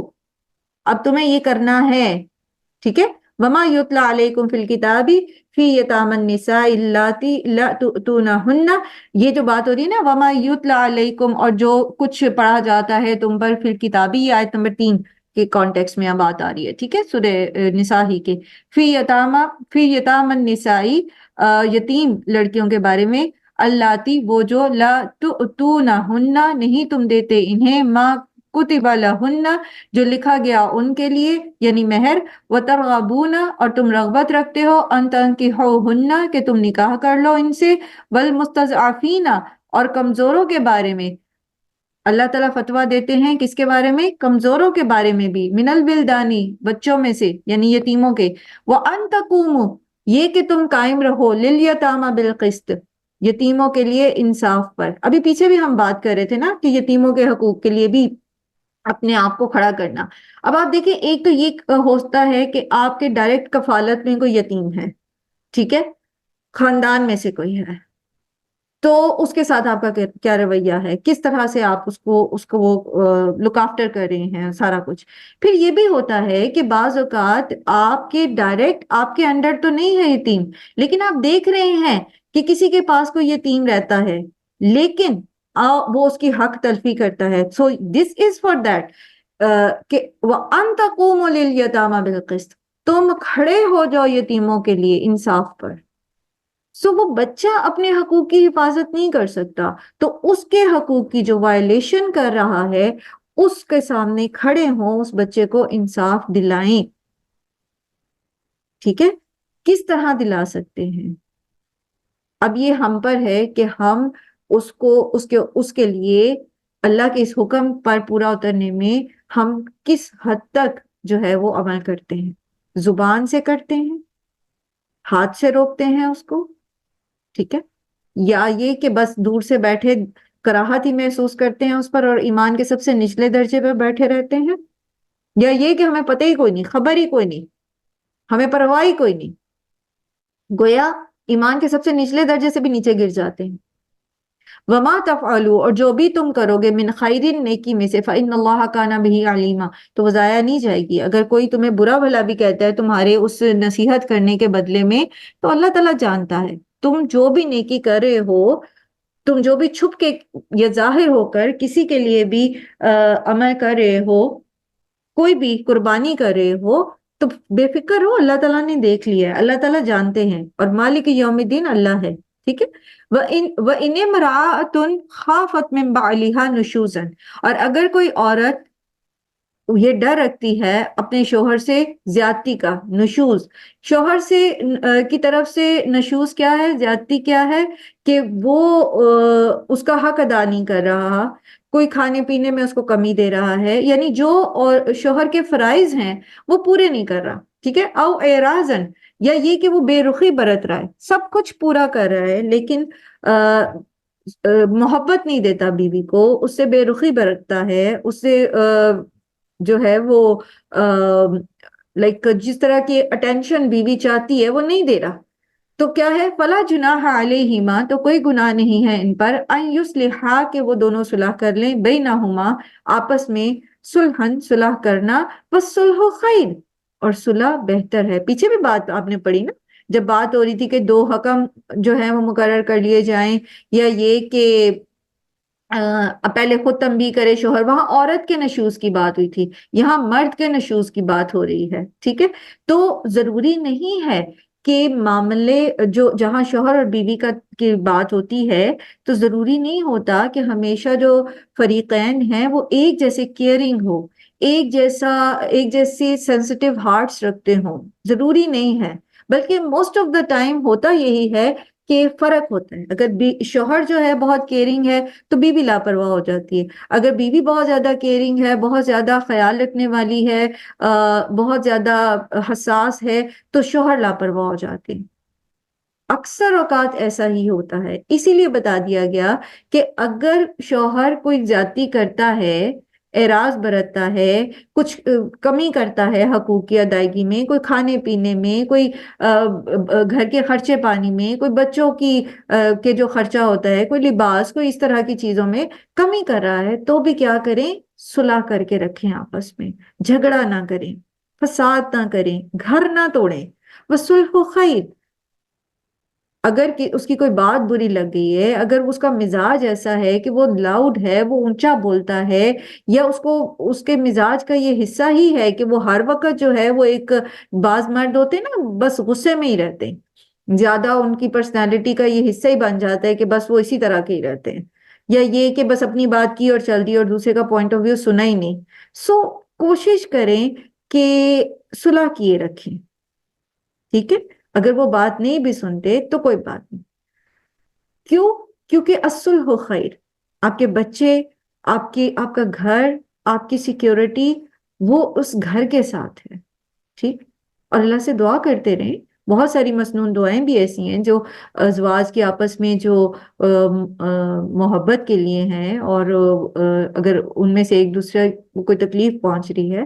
اب تمہیں یہ کرنا ہے. ٹھیک ہے. وما یتلا علیکم فی الکتاب فی یتامی النساء اللاتی لا تؤتونہن, یہ جو بات ہو رہی ہے نا وما یتلا علیکم, اور جو کچھ پڑھا جاتا ہے تم پر فی الکتابی, یہ آیت نمبر 3 کے کانٹیکس میں بات آ رہی ہے. ٹھیک ہے, سورہ نساء ہی کے فی یتام النساء, یتیم لڑکیوں کے بارے میں, اللاتی وہ جو, لا تؤتونہن نہیں تم دیتے انہیں, ما کتب لہن جو لکھا گیا ان کے لیے یعنی مہر, وترغبون اور تم رغبت رکھتے ہو, ان تنکحوہن کہ تم نکاح کر لو ان سے, والمستضعفین اور کمزوروں کے بارے میں. اللہ تعالیٰ فتویٰ دیتے ہیں کس کے بارے میں؟ کمزوروں کے بارے میں بھی, من الولدانی بچوں میں سے یعنی یتیموں کے, وان تقوموا یہ کہ تم قائم رہو, لیلیتامی بالقسط یتیموں کے لیے انصاف پر. ابھی پیچھے بھی ہم بات کر رہے تھے نا کہ یتیموں کے حقوق کے لیے بھی اپنے آپ کو کھڑا کرنا. اب آپ دیکھیں, ایک تو یہ ہوتا ہے کہ آپ کے ڈائریکٹ کفالت میں کوئی یتیم ہے, ٹھیک ہے, خاندان میں سے کوئی ہے, تو اس کے ساتھ آپ کا کیا رویہ ہے, کس طرح سے آپ اس کو وہ لک آفٹر کر رہے ہیں, سارا کچھ. پھر یہ بھی ہوتا ہے کہ بعض اوقات آپ کے ڈائریکٹ آپ کے انڈر تو نہیں ہے یتیم, لیکن آپ دیکھ رہے ہیں کہ کسی کے پاس کوئی یتیم رہتا ہے, لیکن وہ اس کی حق تلفی کرتا ہے. سو دس از فار دیٹ کہ وَأَن تَقُومُوا لِلْيَتَامَى بِالْقِسْطِ, تم کھڑے ہو جاؤ یتیموں کے لیے انصاف پر. سو وہ بچہ اپنے حقوق کی حفاظت نہیں کر سکتا, تو اس کے حقوق کی جو وائلیشن کر رہا ہے اس کے سامنے کھڑے ہوں, اس بچے کو انصاف دلائیں. ٹھیک ہے, کس طرح دلا سکتے ہیں؟ اب یہ ہم پر ہے کہ ہم اس کے لیے اللہ کے اس حکم پر پورا اترنے میں ہم کس حد تک جو ہے وہ عمل کرتے ہیں. زبان سے کرتے ہیں, ہاتھ سے روکتے ہیں اس کو, ٹھیک ہے, یا یہ کہ بس دور سے بیٹھے کراہت ہی محسوس کرتے ہیں اس پر اور ایمان کے سب سے نچلے درجے پر بیٹھے رہتے ہیں, یا یہ کہ ہمیں پتہ ہی کوئی نہیں, خبر ہی کوئی نہیں, ہمیں پرواہ ہی کوئی نہیں, گویا ایمان کے سب سے نچلے درجے سے بھی نیچے گر جاتے ہیں. وما تفعلوا اور جو بھی تم کرو گے, من خیر نیکی میں سے, فإن اللہ کان بہ علیما تو وہ ضائع نہیں جائے گی. اگر کوئی تمہیں برا بھلا بھی کہتا ہے تمہارے اس نصیحت کرنے کے بدلے میں, تو اللہ تعالیٰ جانتا ہے. تم جو بھی نیکی کر رہے ہو, تم جو بھی چھپ کے یا ظاہر ہو کر کسی کے لیے بھی عمل کر رہے ہو, کوئی بھی قربانی کر رہے ہو, تو بے فکر ہو, اللہ تعالیٰ نے دیکھ لیا ہے, اللہ تعالیٰ جانتے ہیں, اور مالک یوم الدین اللہ ہے. ٹھیک ہے. وَإِنِ امْرَأَةٌ خَافَتْ مِنْ بَعْلِهَا نُشُوزًا اور اگر کوئی عورت یہ ڈر رکھتی ہے اپنے شوہر سے زیادتی کا, نشوز شوہر سے کی طرف سے, نشوز کیا ہے, زیادتی کیا ہے, کہ وہ اس کا حق ادا نہیں کر رہا, کوئی کھانے پینے میں اس کو کمی دے رہا ہے, یعنی جو اور شوہر کے فرائض ہیں وہ پورے نہیں کر رہا. ٹھیک ہے. او اعراضن یا یہ کہ وہ بے رخی برت رہا ہے, سب کچھ پورا کر رہا ہے لیکن محبت نہیں دیتا بیوی کو, اس سے بے رخی برتتا ہے, اس سے جو ہے وہ لائک جس طرح کی اٹینشن بیوی چاہتی ہے وہ نہیں دے رہا, تو کیا ہے, فلا جناح علیہما تو کوئی گناہ نہیں ہے ان پر, ان یصلحا کہ وہ دونوں صلح کر لیں, بینہما آپس میں, صلحن صلح کرنا, والصلح خیر اور صلح بہتر ہے. پیچھے بھی بات آپ نے پڑھی نا, جب بات ہو رہی تھی کہ 2 حکم جو ہیں وہ مقرر کر لیے جائیں, یا یہ کہ پہلے خود تنبیہ کرے شوہر, وہاں عورت کے نشوز کی بات ہوئی تھی, یہاں مرد کے نشوز کی بات ہو رہی ہے. ٹھیک ہے. تو ضروری نہیں ہے کہ معاملے جو جہاں شوہر اور بیوی کی بات ہوتی ہے تو ضروری نہیں ہوتا کہ ہمیشہ جو فریقین ہیں وہ ایک جیسے کیئرنگ ہو، ایک جیسی سینسٹیو ہارٹس رکھتے ہوں، ضروری نہیں ہے، بلکہ موسٹ آف دا ٹائم ہوتا یہی ہے کہ فرق ہوتا ہے۔ اگر شوہر جو ہے بہت کیئرنگ ہے تو بیوی لاپرواہ ہو جاتی ہے، اگر بیوی بہت زیادہ کیئرنگ ہے، بہت زیادہ خیال رکھنے والی ہے، بہت زیادہ حساس ہے، تو شوہر لاپرواہ ہو جاتے ہیں۔ اکثر اوقات ایسا ہی ہوتا ہے، اسی لیے بتا دیا گیا کہ اگر شوہر کوئی زیادتی کرتا ہے، اعراض برتتا ہے، کچھ کمی کرتا ہے حقوق کی ادائیگی میں، کوئی کھانے پینے میں، کوئی گھر کے خرچے پانی میں، کوئی بچوں کے جو خرچہ ہوتا ہے، کوئی لباس، کوئی اس طرح کی چیزوں میں کمی کر رہا ہے، تو بھی کیا کریں؟ صلح کر کے رکھیں، آپس میں جھگڑا نہ کریں، فساد نہ کریں، گھر نہ توڑیں۔ وَالصُّلْحُ خَيْرٌ، اگر اس کی کوئی بات بری لگ گئی ہے، اگر اس کا مزاج ایسا ہے کہ وہ لاؤڈ ہے، وہ اونچا بولتا ہے، یا اس کے مزاج کا یہ حصہ ہی ہے کہ وہ ہر وقت جو ہے وہ ایک بعض مرد ہوتے ہیں نا بس غصے میں ہی رہتے ہیں، زیادہ ان کی پرسنالٹی کا یہ حصہ ہی بن جاتا ہے کہ بس وہ اسی طرح کے ہی رہتے ہیں، یا یہ کہ بس اپنی بات کی اور چل دی اور دوسرے کا پوائنٹ آف ویو سنا ہی نہیں۔ سو کوشش کریں کہ صلح کیے رکھیں، ٹھیک ہے؟ اگر وہ بات نہیں بھی سنتے تو کوئی بات نہیں۔ کیوں؟ کیونکہ الصلح خیر، آپ کے بچے، آپ کا گھر، آپ کی سیکیورٹی، وہ اس گھر کے ساتھ ہے، ٹھیک؟ اور اللہ سے دعا کرتے رہیں۔ بہت ساری مسنون دعائیں بھی ایسی ہیں جو ازواج کے آپس میں جو محبت کے لیے ہیں، اور اگر ان میں سے ایک دوسرے کو کوئی تکلیف پہنچ رہی ہے،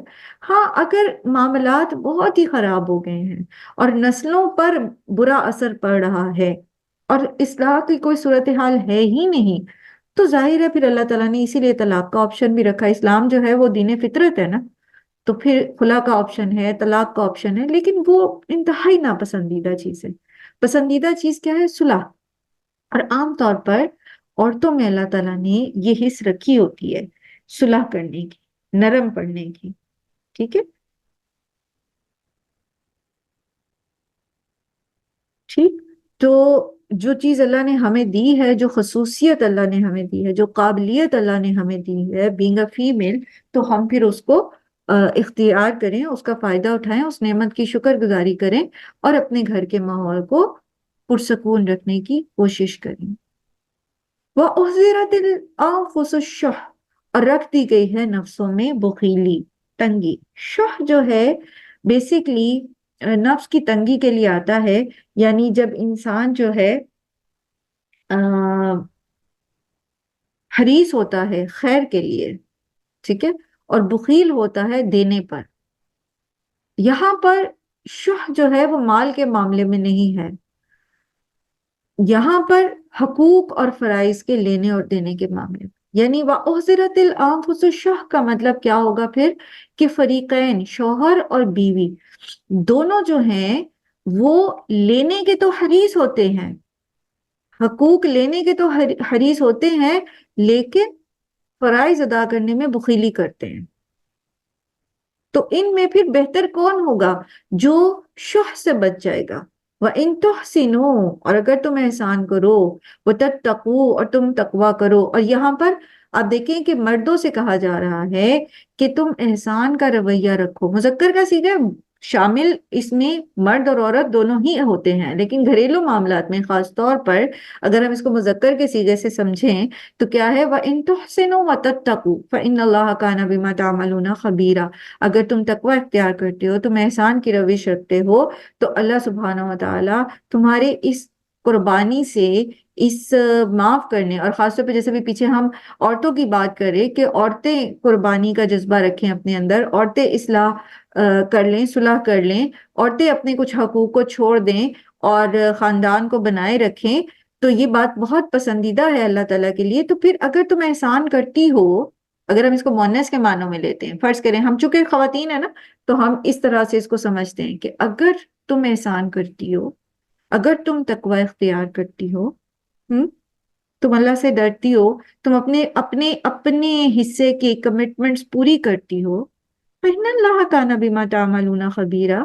ہاں اگر معاملات بہت ہی خراب ہو گئے ہیں اور نسلوں پر برا اثر پڑ رہا ہے اور اصلاح کی کوئی صورتحال ہے ہی نہیں، تو ظاہر ہے پھر اللہ تعالیٰ نے اسی لیے طلاق کا آپشن بھی رکھا۔ اسلام جو ہے وہ دین فطرت ہے نا، تو پھر خلا کا آپشن ہے، طلاق کا آپشن ہے، لیکن وہ انتہائی ناپسندیدہ چیز ہے۔ پسندیدہ چیز کیا ہے؟ صلح۔ اور عام طور پر عورتوں میں اللہ تعالیٰ نے یہ حص رکھی ہوتی ہے صلح کرنے کی، نرم پڑنے کی، ٹھیک ہے؟ ٹھیک، تو جو چیز اللہ نے ہمیں دی ہے، جو خصوصیت اللہ نے ہمیں دی ہے، جو قابلیت اللہ نے ہمیں دی ہے بینگ اے فیمیل، تو ہم پھر اس کو اختیار کریں، اس کا فائدہ اٹھائیں، اس نعمت کی شکر گزاری کریں، اور اپنے گھر کے ماحول کو پرسکون رکھنے کی کوشش کریں۔ وَأُحْضِرَتِ الْأَنفُسُ الشُّحَّ، اور رکھ دی گئی ہے نفسوں میں بخیلی، تنگی۔ شح جو ہے بیسیکلی نفس کی تنگی کے لیے آتا ہے، یعنی جب انسان جو ہے حریص ہوتا ہے خیر کے لیے، ٹھیک ہے، اور بخیل ہوتا ہے دینے پر۔ یہاں پر شح جو ہے وہ مال کے معاملے میں نہیں ہے، یہاں پر حقوق اور فرائض کے لینے اور دینے کے معاملے میں۔ یعنی وَأُحْضِرَتِ الْأَنفُسُ الشُّحَّ کا مطلب کیا ہوگا پھر؟ کہ فریقین، شوہر اور بیوی دونوں جو ہیں وہ لینے کے تو حریص ہوتے ہیں، حقوق لینے کے تو حریص ہوتے ہیں، لیکن فرائض ادا کرنے میں بخیلی کرتے ہیں۔ تو ان میں پھر بہتر کون ہوگا؟ جو شح سے بچ جائے گا۔ وَإِن تُحْسِنُوا، اور اگر تم احسان کرو، وَتَتَّقُوا، اور تم تقوی کرو۔ اور یہاں پر آپ دیکھیں کہ مردوں سے کہا جا رہا ہے کہ تم احسان کا رویہ رکھو، مذکر کا صیغہ شامل اس میں مرد اور عورت دونوں ہی ہوتے ہیں، لیکن گھریلو معاملات میں خاص طور پر اگر ہم اس کو مذکر کے صیغے سے سمجھیں تو کیا ہے؟ وَإِن تُحْسِنُوا وَتَتَّقُوا فَإِنَّ اللَّهَ كَانَ بِمَا تَعْمَلُونَ خَبِيرًا، اگر تم تقوی اختیار کرتے ہو، تم احسان کی روش رکھتے ہو، تو اللہ سبحانہ وتعالی تمہارے اس قربانی سے، اس معاف کرنے، اور خاص طور پہ جیسے بھی پیچھے ہم عورتوں کی بات کریں کہ عورتیں قربانی کا جذبہ رکھیں اپنے اندر، عورتیں اصلاح کر لیں، صلح کر لیں، عورتیں اپنے کچھ حقوق کو چھوڑ دیں اور خاندان کو بنائے رکھیں، تو یہ بات بہت پسندیدہ ہے اللہ تعالیٰ کے لیے۔ تو پھر اگر تم احسان کرتی ہو، اگر ہم اس کو مؤنث کے معنوں میں لیتے ہیں، فرض کریں ہم چونکہ خواتین ہیں نا، تو ہم اس طرح سے اس کو سمجھتے ہیں کہ اگر تم احسان کرتی ہو، اگر تم تقوی اختیار کرتی ہو، تم اللہ سے ڈرتی ہو، تم اپنے حصے کی کمٹمنٹس پوری کرتی ہو، فَإِنَّ اللَّهَ كَانَ بِمَا تَعْمَلُونَ خَبِيرًا،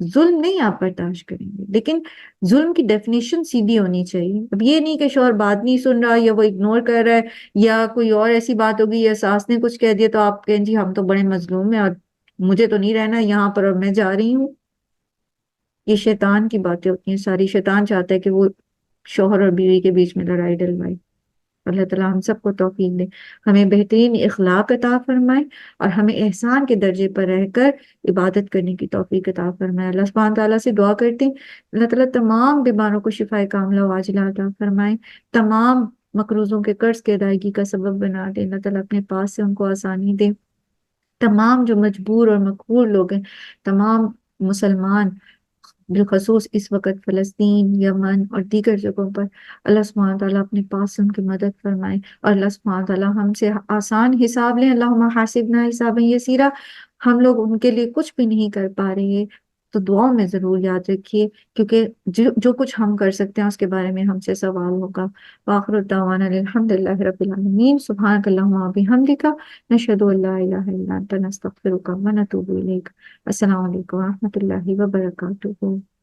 ظلم نہیں آپ برداشت کریں گے، لیکن ظلم کی ڈیفینیشن سیدھی ہونی چاہیے. اب یہ نہیں کہ شوہر بات نہیں سن رہا یا وہ اگنور کر رہا ہے یا کوئی اور ایسی بات ہوگی یا ساس نے کچھ کہہ دیا تو آپ کہیں جی ہم تو بڑے مظلوم ہیں اور مجھے تو نہیں رہنا یہاں پر اور میں جا رہی ہوں. یہ شیطان کی باتیں ہوتی ہیں ساری. شیطان چاہتا ہے کہ وہ شوہر اور بیوی کے بیچ میں لڑائی ڈلوائے. اللہ تعالیٰ ہم سب کو توفیق دے، ہمیں بہترین اخلاق عطا فرمائے اور ہمیں احسان کے درجے پر رہ کر عبادت کرنے کی توفیق عطا فرمائے. اللہ سبحانہ تعالیٰ سے دعا کرتے ہیں اللہ تعالیٰ تمام بیماروں کو شفائے کاملہ و عاجلہ عطا فرمائے، تمام مقروضوں کے قرض کے ادائیگی کا سبب بنا دے. اللہ تعالیٰ اپنے پاس سے ان کو آسانی دے. تمام جو مجبور اور مقہور لوگ ہیں، تمام مسلمان بالخصوص اس وقت فلسطین، یمن اور دیگر جگہوں پر، اللہ سبحانہ تعالیٰ اپنے پاس سے ان کی مدد فرمائے اور اللہ سبحانہ تعالیٰ ہم سے آسان حساب لیں. اللہم حاسبنا حسابا یسیرا. ہم لوگ ان کے لیے کچھ بھی نہیں کر پا رہے تو دعاؤں میں ضرور یاد رکھیے، کیونکہ جو کچھ ہم کر سکتے ہیں اس کے بارے میں ہم سے سوال ہوگا. وآخر دعوانا الحمدللہ رب العالمین. سبحانک اللہم و بحمدک، نشہد ان لا الہ الا انت، نستغفرک و نتوب الیک. السلام علیکم و رحمۃ اللہ وبرکاتہ.